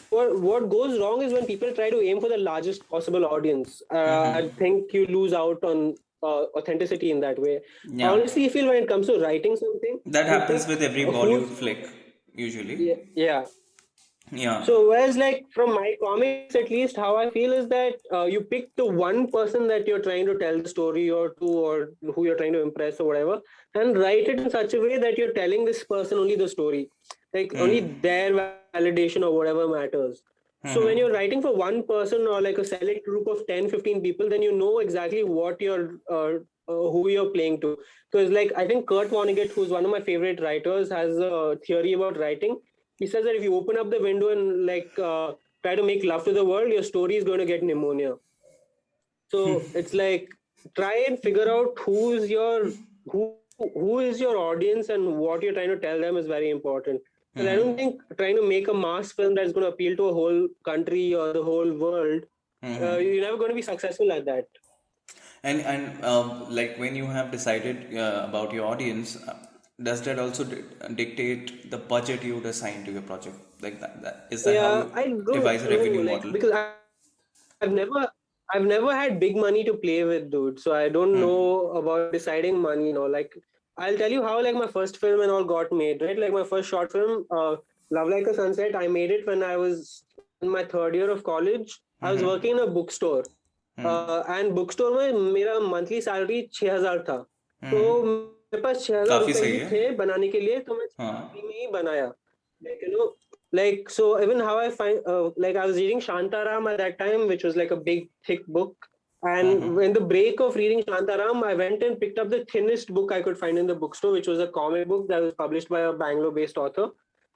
what goes wrong is when people try to aim for the largest possible audience. I think you lose out on authenticity in that way. I Yeah. honestly feel when it comes to writing something, That you happens pick with every Bollywood who's flick, usually. yeah. Yeah. So, whereas, like from my comics, at least, how I feel is that you pick the one person that you're trying to tell the story or to, or who you're trying to impress or whatever, and write it in such a way that you're telling this person only the story, like only their validation or whatever matters. So, when you're writing for one person or like a select group of 10, 15 people, then you know exactly what who you're playing to. Because, like, I think Kurt Vonnegut, who's one of my favorite writers, has a theory about writing. He says that if you open up the window and like try to make love to the world, your story is going to get pneumonia. So it's like try and figure out who is your audience and what you're trying to tell them is very important. Because I don't think trying to make a mass film that's going to appeal to a whole country or the whole world, you're never going to be successful at that. And like when you have decided about your audience, does that also dictate the budget you would assign to your project? Like that is that how Yeah, you I don't devise a know, revenue like model? because I've never had big money to play with, dude. So I don't know about deciding money. Like I'll tell you how like my first film and all got made. Right, like my first short film, Love Like a Sunset. I made it when I was in my third year of college. I was working in a bookstore, and bookstore में मेरा monthly salary 6,000 था. तो मेरे पास 6,000 रुपए काफी ही सही थे है. बनाने के लिए, तो मैं हाँ. फ्री में ही बनाया. Like like so even how I find like I was reading Shantaram at that time, which was like a big thick book. And in the break of reading Shantaram, I went and picked up the thinnest book I could find in the bookstore, which was a comic book that was published by a Bangalore-based author.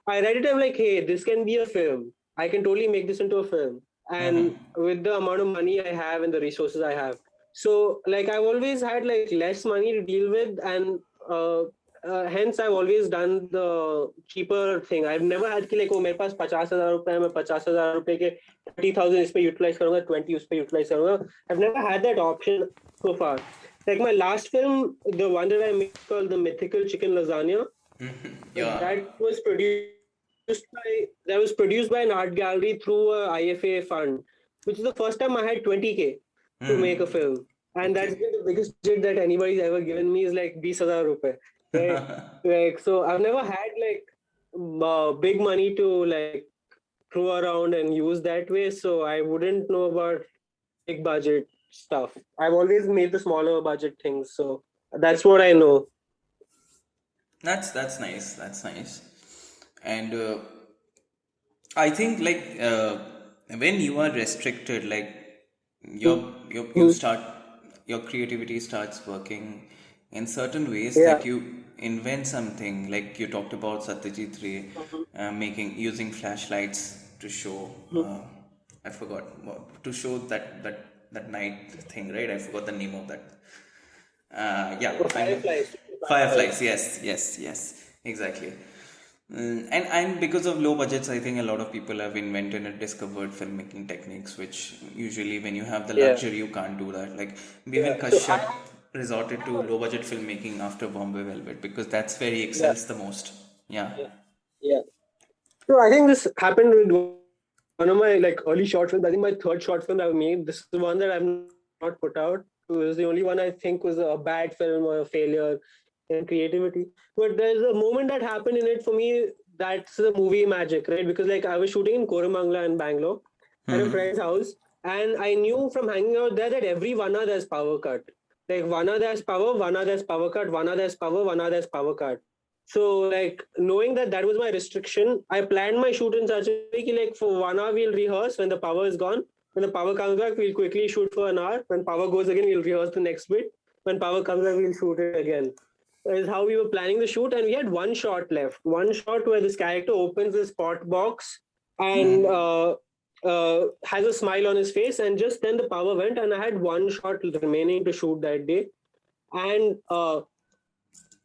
I read it. I'm like, hey, this can be a film. I can totally make this into a film. And with the amount of money I have and the resources I have, so like I've always had like less money to deal with, and hence I've always done the cheaper thing. I've never had कि like oh मेरे पास 50,000 रुपए है, मैं 50,000 रुपए के 30,000 इस पे utilize करूंगा, 20 उस पे utilize करूंगा. I've never had that option so far. Like my last film, the one that I made called The Mythical Chicken Lasagna, Yeah. that was produced that was produced by an art gallery through a IFA fund, which is the first time I had 20K to make a film. And that's Okay. been the biggest budget that anybody's ever given me is like 20,000 rupees. Right? Like, so I've never had like big money to like throw around and use that way. So I wouldn't know about big budget stuff. I've always made the smaller budget things. So that's what I know. That's nice. That's nice. And I think like when you are restricted, like you Mhm. start your creativity starts working in certain ways Yeah. that you invent something. Like you talked about Satyajit Ray making using flashlights to show. I forgot to show that night thing, right? I forgot the name of that. Yeah, I know. Fireflies. Fireflies. Fireflies. Yes, exactly. And because of low budgets, I think a lot of people have invented and discovered filmmaking techniques, which usually when you have the Yeah. luxury, you can't do that. Like even Yeah. So I Kashyap resorted to low budget filmmaking after Bombay Velvet because that's where he yeah. excels the most. Yeah. Yeah. So I think this happened with one of my like early short films. I think my third short film I've made. This is one that I've not put out. It was the only one I think was a bad film or a failure in creativity. But there's a moment that happened in it for me. That's the movie magic, right? Because like I was shooting in Koramangala in Bangalore at a friend's house, and I knew from hanging out there that every 1 hour there's power cut. Like 1 hour there's power, 1 hour there's power cut, 1 hour there's power, 1 hour there's power cut. So, like, knowing that that was my restriction, I planned my shoot in such a way that, like, for 1 hour, we'll rehearse. When the power is gone, when the power comes back, we'll quickly shoot for an hour. When power goes again, we'll rehearse the next bit. When power comes back, we'll shoot it again. That is how we were planning the shoot. And we had one shot left. One shot where this character opens his pot box and has a smile on his face. And just then the power went, and I had one shot remaining to shoot that day. And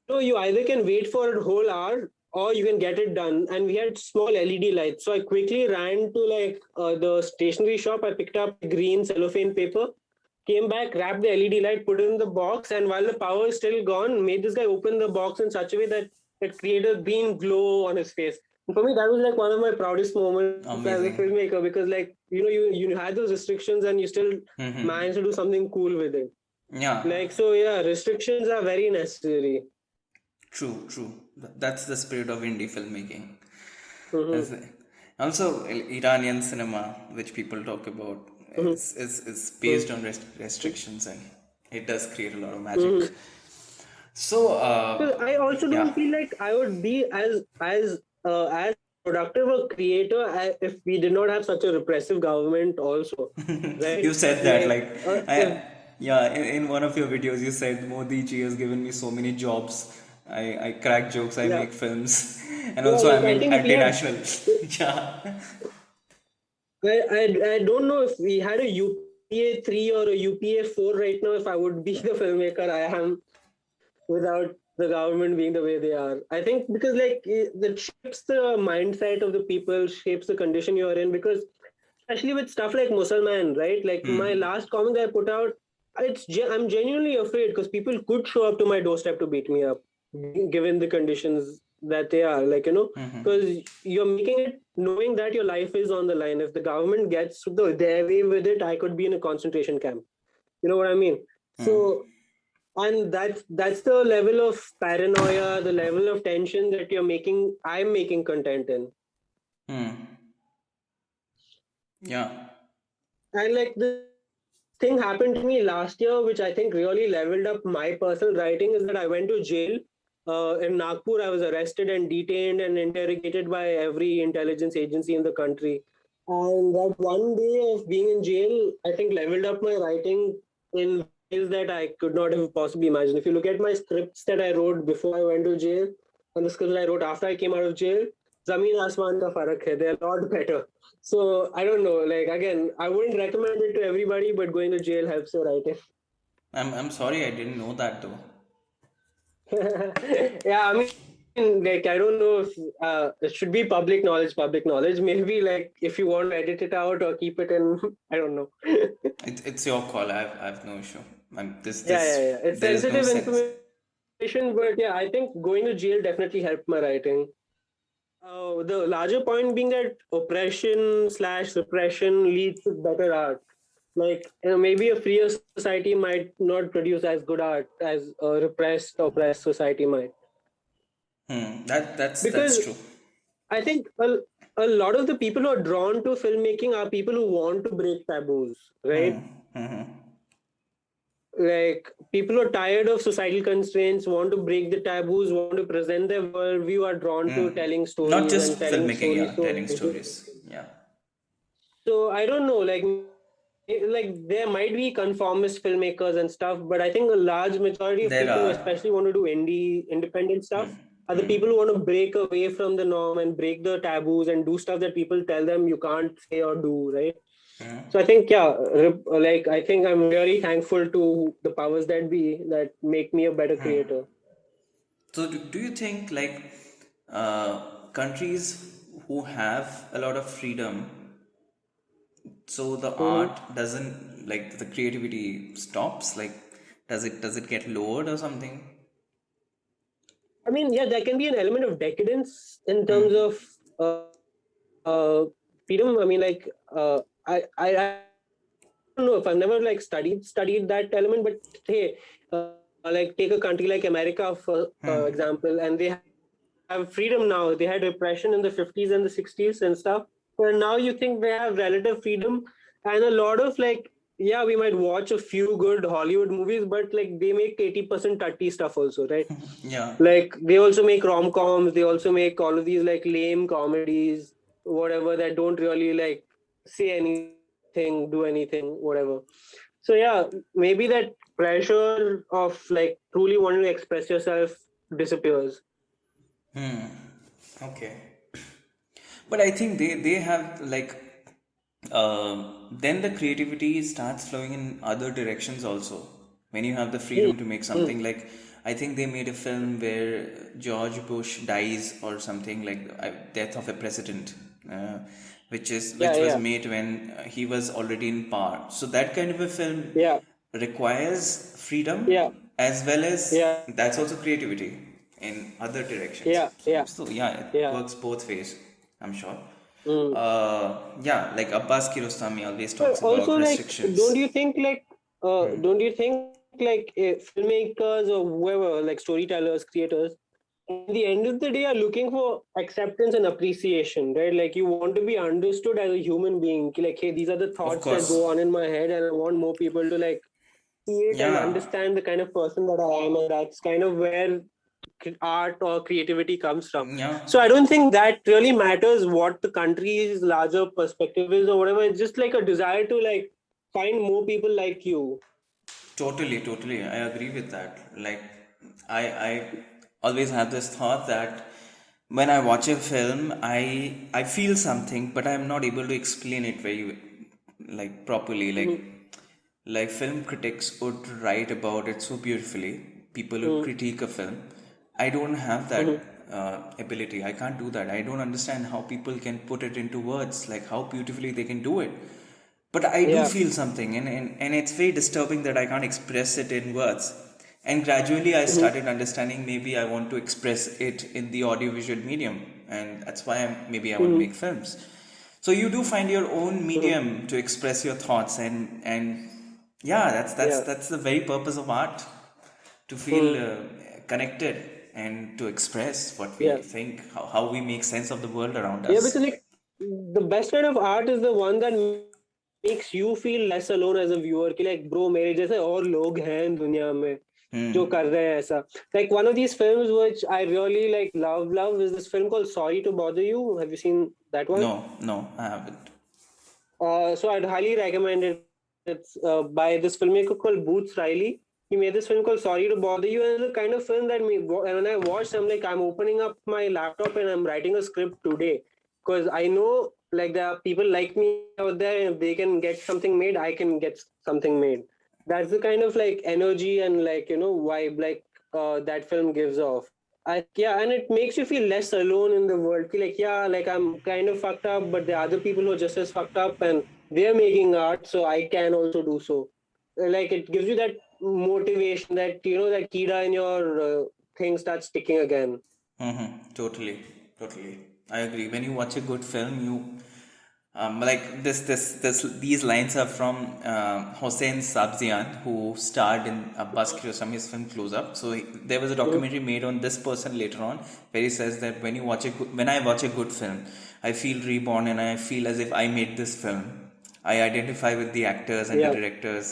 so you either can wait for a whole hour or you can get it done. And we had small LED lights. So I quickly ran to like the stationery shop. I picked up green cellophane paper, came back, wrapped the LED light, put it in the box, and while the power is still gone, made this guy open the box in such a way that it created a green glow on his face. And for me, that was like one of my proudest moments as a Amazing. filmmaker because like you had those restrictions and you still managed to do something cool with it. Yeah. Like so, yeah, restrictions are very necessary. True. That's the spirit of indie filmmaking. Mm-hmm. That's it. Also, Iranian cinema, which people talk about, is based on restrictions and it does create a lot of magic. Mm-hmm. So, So I also yeah, don't feel like I would be as productive a creator if we did not have such a repressive government. Also, you right? said that Like, like if I yeah in one of your videos you said Modi ji has given me so many jobs. I crack jokes, I yeah, make films, and yeah, also like I'm I in think if we had, anti-national. Yeah. I don't know if we had a UPA 3 or a UPA 4 right now, if I would be the filmmaker I am without the government being the way they are. I think because like that shapes the mindset of the people, shapes the condition you're in. Because especially with stuff like Musalman, right? Like my last comic I put out, I'm genuinely afraid because people could show up to my doorstep to beat me up, given the conditions that they are. Like because you're making it knowing that your life is on the line. If the government gets their way with it, I could be in a concentration camp. You know what I mean? So and that's the level of paranoia, the level of tension that I'm making content in. Hmm. Yeah. And like this thing happened to me last year, which I think really leveled up my personal writing, is that I went to jail in Nagpur. I was arrested and detained and interrogated by every intelligence agency in the country. And that one day of being in jail, I think leveled up my writing in ways that I could not have possibly imagined. If you look at my scripts that I wrote before I went to jail and the scripts I wrote after I came out of jail, Zameen Asman ka farak hai. They're a lot better. So I don't know. Like again, I wouldn't recommend it to everybody, but going to jail helps your writing. I'm sorry I didn't know that though. Yeah, I mean, like I don't know if it should be public knowledge. Public knowledge. Maybe like if you want to edit it out or keep it in, I don't know. It's your call. I have no issue. Yeah. It's There is no sensitive sense. information, but yeah, I think going to jail definitely helped my writing. The larger point being that oppression slash repression leads to better art. Like, maybe a freer society might not produce as good art as a repressed, oppressed society might. That's Because true. I think a lot of the people who are drawn to filmmaking are people who want to break taboos, right? Like, people who are tired of societal constraints, want to break the taboos, want to present their worldview, are drawn to telling Not stories and just telling filmmaking, stories yeah, so telling vividly. stories. Yeah. So I don't know, like there might be conformist filmmakers and stuff, but I think a large majority of There people who are. especially want to do independent stuff are the people who want to break away from the norm and break the taboos and do stuff that people tell them you can't say or do, right? So I think, yeah, like I think I'm really thankful to the powers that be that make me a better creator. So do you think like countries who have a lot of freedom, so the Hmm. art doesn't, like the creativity stops, like does it get lowered or something? I mean, yeah, there can be an element of decadence in terms of freedom. I mean, like, I don't know if I've never like studied that element, but hey, like take a country like America for example, and they have freedom now. They had repression in the 50s and the 60s and stuff, but now you think they have relative freedom, and a lot of like, yeah, we might watch a few good Hollywood movies, but like they make 80% tutty stuff also, right? Like Yeah. they also make rom-coms, they also make all of these like lame comedies, whatever, that don't really like say anything, do anything, whatever. So yeah, maybe that pressure of like truly wanting to express yourself disappears. Okay. But I think they have like then the creativity starts flowing in other directions also. When you have the Hmm. freedom to make Hmm. something, like I think they made a film where George Bush dies or something, like death of a president, which Yeah, was yeah, made when he was already in power. So that kind of a film yeah, requires freedom yeah, as well as yeah, that's also creativity in other directions. yeah, yeah, So yeah, it yeah. works both ways, I'm sure. Hmm. Yeah, like Abbas Kiarostami always But talks also, about like, don't restrictions. you think, like, don't you think, like, filmmakers or whoever, like, storytellers, creators, at the end of the day, are looking for acceptance and appreciation, right? Like, you want to be understood as a human being. Like, hey, these are the Of thoughts that course. go on in my head, and I want more people to like see it and Yeah, understand the kind of person that I am, and that's kind of where art or creativity comes from. yeah, So I don't think that really matters what the country's larger perspective is or whatever. It's just like a desire to like find more people like you. totally. I agree with that. Like, I always have this thought that when I watch a film, I feel something, but I'm not able to explain it very like properly. Mm-hmm. Like film critics would write about it so beautifully. People would critique a film. I don't have that Mm-hmm. ability. I can't do that. I don't understand how people can put it into words, like how beautifully they can do it. But I do Yeah. feel something, and it's very disturbing that I can't express it in words. And gradually, I Mm-hmm. started understanding maybe I want to express it in the audiovisual medium, and that's why maybe I want to Mm-hmm. make films. So you do find your own Mm-hmm. medium to express your thoughts, and yeah, Yeah. that's the very purpose of art, to feel Mm-hmm. connected and to express what we Yeah. think, how we make sense of the world around Yeah, because us. like the best kind of art is the one that makes you feel less alone as a viewer. कि like bro मेरे जैसे और लोग हैं दुनिया में जो कर रहे हैं ऐसा. Like one of these films which I really like love is this film called Sorry to Bother You. Have you seen that one? No, I haven't. So I'd highly recommend it. It's by this filmmaker called Boots Riley. He made this film called Sorry to Bother You, and it's the kind of film that me when I watched, I'm like, I'm opening up my laptop and I'm writing a script today because I know like there are people like me out there, and if they can get something made, I can get something made. That's the kind of like energy and like vibe like that film gives off. Yeah, and it makes you feel less alone in the world. Feel like, yeah, like I'm kind of fucked up, but there are other people who are just as fucked up, and they're making art, so I can also do so. Like it gives you that motivation, that that Kira in your thing starts sticking again. Totally. I agree. When you watch a good film, you like these lines are from Hossein Sabzian, who starred in Abbas Kiarostami's film Close Up. So there was a Mhm. documentary made on this person later on, where he says that when I watch a good film, I feel reborn and I feel as if I made this film. I identify with the actors and the Yeah, directors,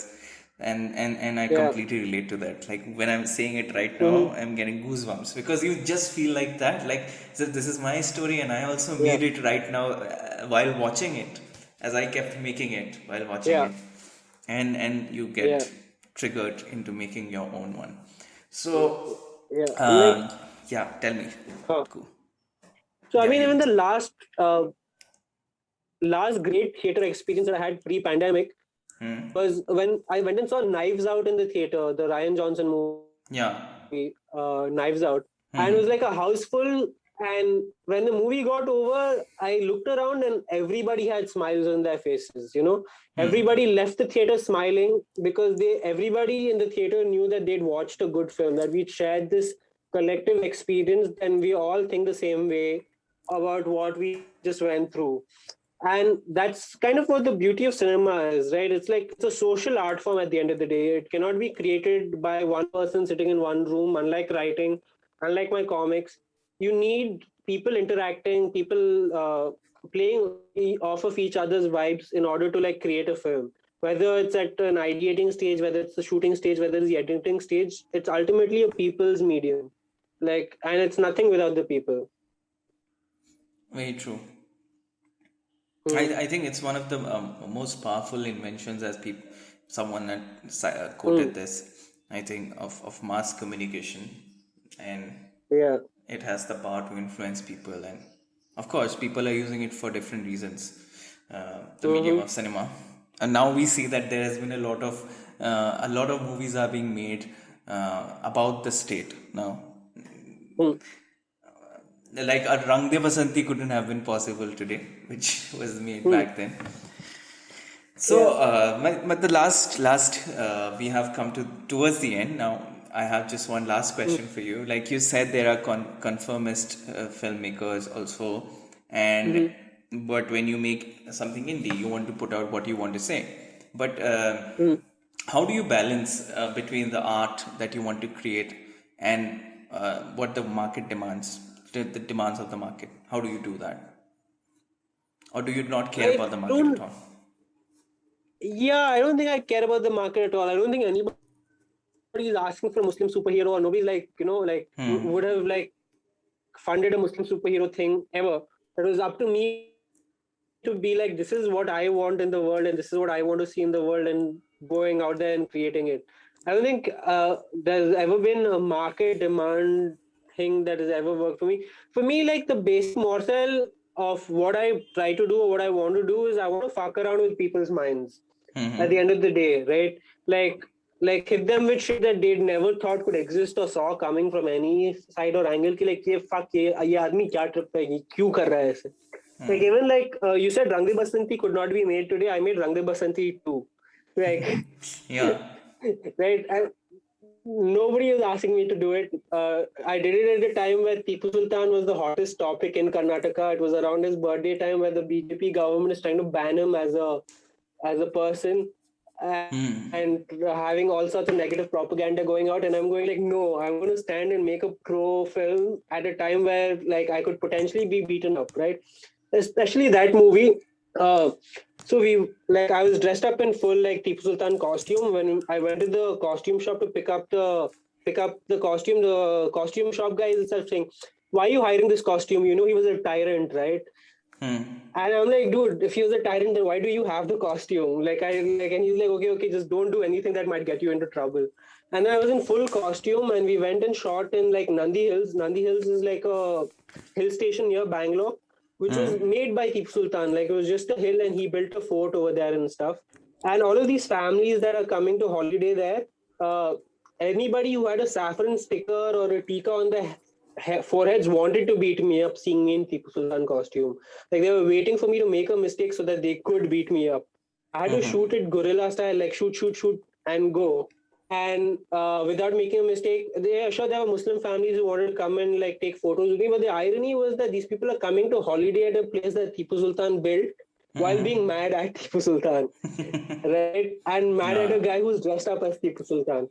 and I yeah. completely relate to that. Like when I'm saying it right now, Hmm. I'm getting goosebumps because you just feel like that. Like, so this is my story, and I also Yeah, made it right now while watching it, as I kept making it while watching yeah, it, and you yeah, get triggered into making your own one. So, yeah. Like, uh, yeah, tell me. huh. Cool. So I Yeah, mean, you. even the last great theater experience that I had pre-pandemic was when I went and saw Knives Out in the theater, the Ryan Johnson movie, Yeah. Knives Out, and it was like a house full. And when the movie got over, I looked around and everybody had smiles on their faces. Everybody left the theater smiling because everybody in the theater knew that they'd watched a good film, that we'd shared this collective experience, and we all think the same way about what we just went through. And that's kind of what the beauty of cinema is, right? It's a social art form at the end of the day. It cannot be created by one person sitting in one room, unlike writing, unlike my comics. You need people interacting, people playing off of each other's vibes in order to like create a film, whether it's at an ideating stage, whether it's the shooting stage, whether it's the editing stage. It's ultimately a people's medium, like, and it's nothing without the people. Very true. Hmm. I think it's one of the most powerful inventions, as someone had Hmm. quoted this, I think, of mass communication, and Yeah. it has the power to influence people. And of course, people are using it for different reasons, the medium Hmm. of cinema. And now we see that there has been a lot of movies are being made about the state now. Hmm. Like a Rang De Basanti couldn't have been possible today, which was made Hmm. back then. So, Yeah. the last we have come to towards the end now. I have just one last Hmm. question for you. Like you said, there are conformist filmmakers also, and Hmm. but when you make something indie, you want to put out what you want to say. But Hmm. how do you balance between the art that you want to create and what the market demands, the demands of the market? How do you do that, or do you not care I about the market at don't. all? Yeah, I don't think I care about the market at all. I don't think anybody is asking for a Muslim superhero, or nobody's like, would have like funded a Muslim superhero thing ever. It was up to me to be like, this is what I want in the world, and this is what I want to see in the world, and going out there and creating it. I don't think there's ever been a market demand thing that has ever worked for me. For me, like the basic morsel of what I try to do or what I want to do is I want to fuck around with people's minds at the end of the day, right? Like like hit them with shit that they'd never thought could exist or saw coming from any side or angle ki like ये आदमी क्या trip पे ये क्यों कर रहा है ऐसे. Like even like you said Rang De Basanti could not be made today. I made Rang De Basanti too. Like Yeah. right. Nobody was asking me to do it. I did it at a time where Tipu Sultan was the hottest topic in Karnataka. It was around his birthday time where the BJP government is trying to ban him as a person, and having all sorts of negative propaganda going out. And I'm going like, no, I'm going to stand and make a pro film at a time where like I could potentially be beaten up, right? Especially that movie. Uh, so I was dressed up in full like Tipu Sultan costume when I went to the costume shop to pick up the costume. The costume shop guy is itself saying, "Why are you hiring this costume? You know he was a tyrant, right?" And I'm like, dude, if he was a tyrant, then why do you have the costume? And he's like, okay, just don't do anything that might get you into trouble. And then I was in full costume, and we went and shot in like Nandi Hills. Nandi Hills is like a hill station near Bangalore, which was made by Tipu Sultan. Like it was just a hill, and he built a fort over there and stuff. And all of these families that are coming to holiday there, uh, anybody who had a saffron sticker or a tika on the foreheads wanted to beat me up seeing me in Tipu Sultan costume. Like they were waiting for me to make a mistake so that they could beat me up. I had to shoot it guerrilla style, like shoot, and go. and without making a mistake, there were Muslim families who wanted to come and like take photos with me. But the irony was that these people are coming to holiday at a place that Tipu Sultan built while being mad at Tipu Sultan, right? And mad at Yeah. a guy who's dressed up as Tipu Sultan.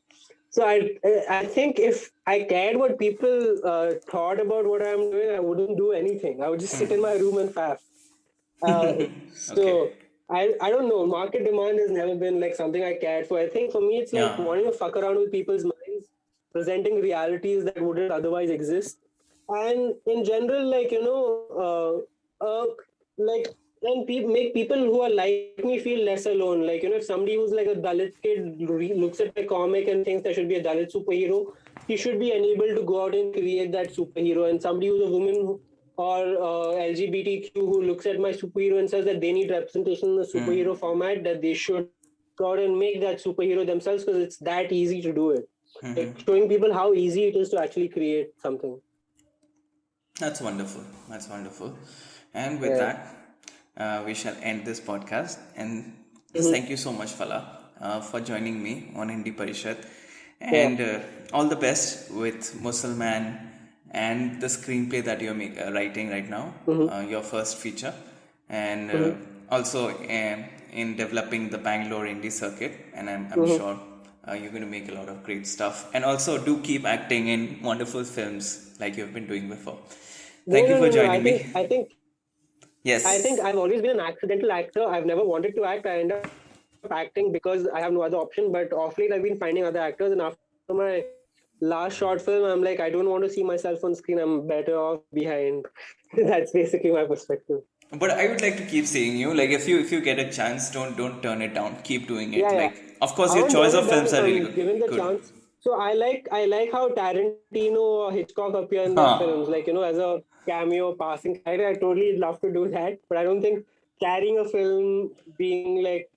So I think if I cared what people thought about what I'm doing, I wouldn't do anything. I would just sit in my room and fast. Uh, Okay. so I don't know. Market demand has never been like something I cared for. I think for me, it's like Yeah. wanting to fuck around with people's minds, presenting realities that wouldn't otherwise exist, and in general, like like and make people who are like me feel less alone. Like if somebody who's like a Dalit kid looks at my comic and thinks there should be a Dalit superhero, he should be enabled to go out and create that superhero. And somebody who's a woman or LGBTQ who looks at my superhero and says that they need representation in the superhero format, that they should go out and make that superhero themselves because it's that easy to do it. Like showing people how easy it is to actually create something. That's wonderful. That's wonderful. And with Yeah. that, we shall end this podcast. And Mhm. thank you so much, Falah, for joining me on Indie Parishad. Yeah. And all the best with Musalman and the screenplay that you're writing right now, Mm-hmm. your first feature. And Mm-hmm. also in developing the Bangalore indie circuit. And I'm Mm-hmm. sure you're going to make a lot of great stuff. And also do keep acting in wonderful films like you've been doing before. No, Thank you no, for no, no. I joining think me. I think I think Yes. I've always been an accidental actor. I've never wanted to act. I end up acting because I have no other option. But off late, I've been finding other actors, and after my last short film, I'm like, I don't want to see myself on screen. I'm better off behind. That's basically my perspective. But I would like to keep seeing you. Like if you get a chance, don't turn it down. Keep doing it. Yeah, yeah. Like of course I your won't choice turn of it down films if are really I'm good. given the Good. chance. So I like how Tarantino or Hitchcock appear in their films, Huh. like as a cameo passing character. I totally love to do that, but I don't think carrying a film, being like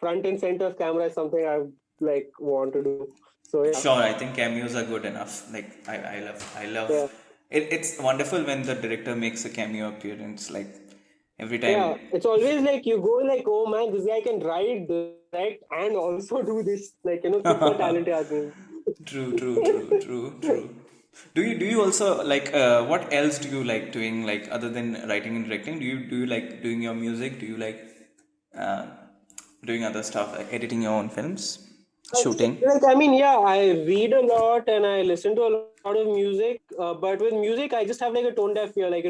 front and center of camera is something I like want to do. So yeah, Sure, I think cameos are good enough. Like I love yeah, it. It's wonderful when the director makes a cameo appearance. Like every yeah. time. It's always like you go like, oh man, this guy can write, direct, and also do this. Like super talented आदमी. True, true, true, true, true. Do you also like what else do you like doing like other than writing and directing? Do you like doing your music? Do you like uh, doing other stuff like editing your own films, shooting? Like I mean, yeah, I read a lot and I listen to a lot of music. But with music, I just have like a tone deaf ear. Like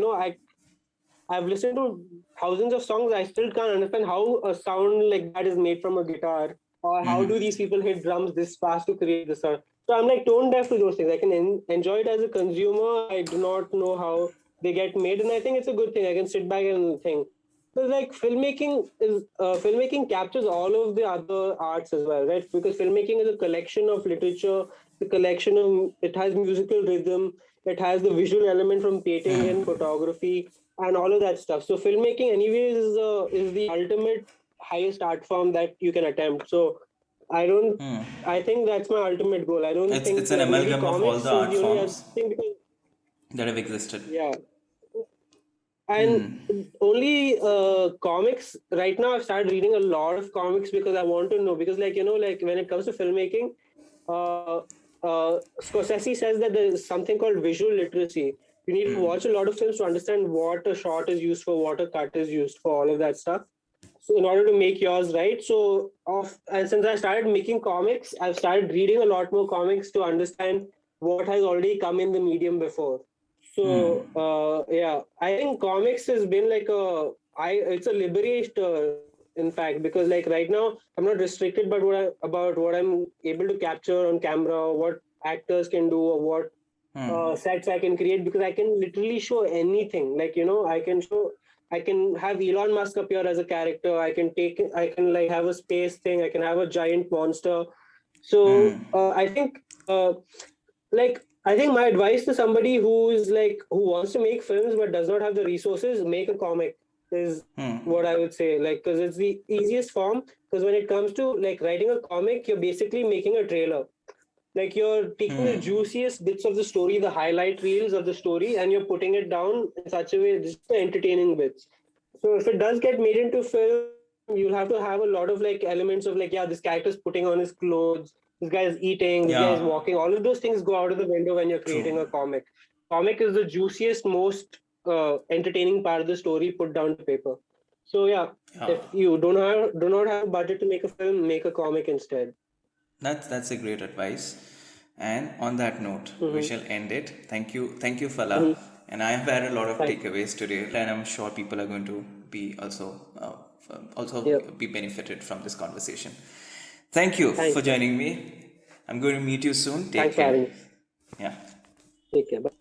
I've listened to thousands of songs. I still can't understand how a sound like that is made from a guitar, or how do these people hit drums this fast to create this sound. So I'm like tone deaf to those things. I can enjoy it as a consumer. I do not know how they get made, and I think it's a good thing. I can sit back and think. So like filmmaking captures all of the other arts as well, right? Because filmmaking is a collection of literature, the collection of it has musical rhythm, it has the visual element from painting and photography and all of that stuff. So filmmaking, anyways, is the ultimate highest art form that you can attempt. So I don't. I think that's my ultimate goal. I don't It's think an maybe amalgam of all comics the is art the only other forms thing because that have existed. yeah, and only comics right now. I've started reading a lot of comics because I want to know because like when it comes to filmmaking, uh, Scorsese says that there is something called visual literacy. You need to watch a lot of films to understand what a shot is used for, what a cut is used for, all of that stuff. So in order to make yours right, so and since I started making comics, I've started reading a lot more comics to understand what has already come in the medium before. So yeah, I think comics has been like it's a liberator in fact because like right now I'm not restricted but about what I'm able to capture on camera, what actors can do or what sets I can create because I can literally show anything. Like I can have Elon Musk appear as a character. I can like have a space thing. I can have a giant monster. So I think my advice to somebody who wants to make films but does not have the resources, make a comic is what I would say. Like because it's the easiest form. Because when it comes to like writing a comic, you're basically making a trailer. Like you're taking the juiciest bits of the story, the highlight reels of the story, and you're putting it down in such a way, just the entertaining bits. So if it does get made into film, you'll have to have a lot of like elements of like, yeah, this character's putting on his clothes. this guy is eating, this guy is Yeah, walking. All of those things go out of the window when you're true. creating a comic. Comic is the juiciest, most entertaining part of the story put down to paper. So yeah, Yeah, if you do not have a budget to make a film, make a comic instead. that's a great advice. And on that note, we Mm-hmm. shall end it. Thank you, Fala. Mm-hmm. And I have had a lot of Right. takeaways today, and I'm sure people are going to be also Yeah. be benefited from this conversation. Thank you for Thanks, man. joining me. I'm going to meet you soon. Take Thanks for care. having me. Yeah. Take care. Bye.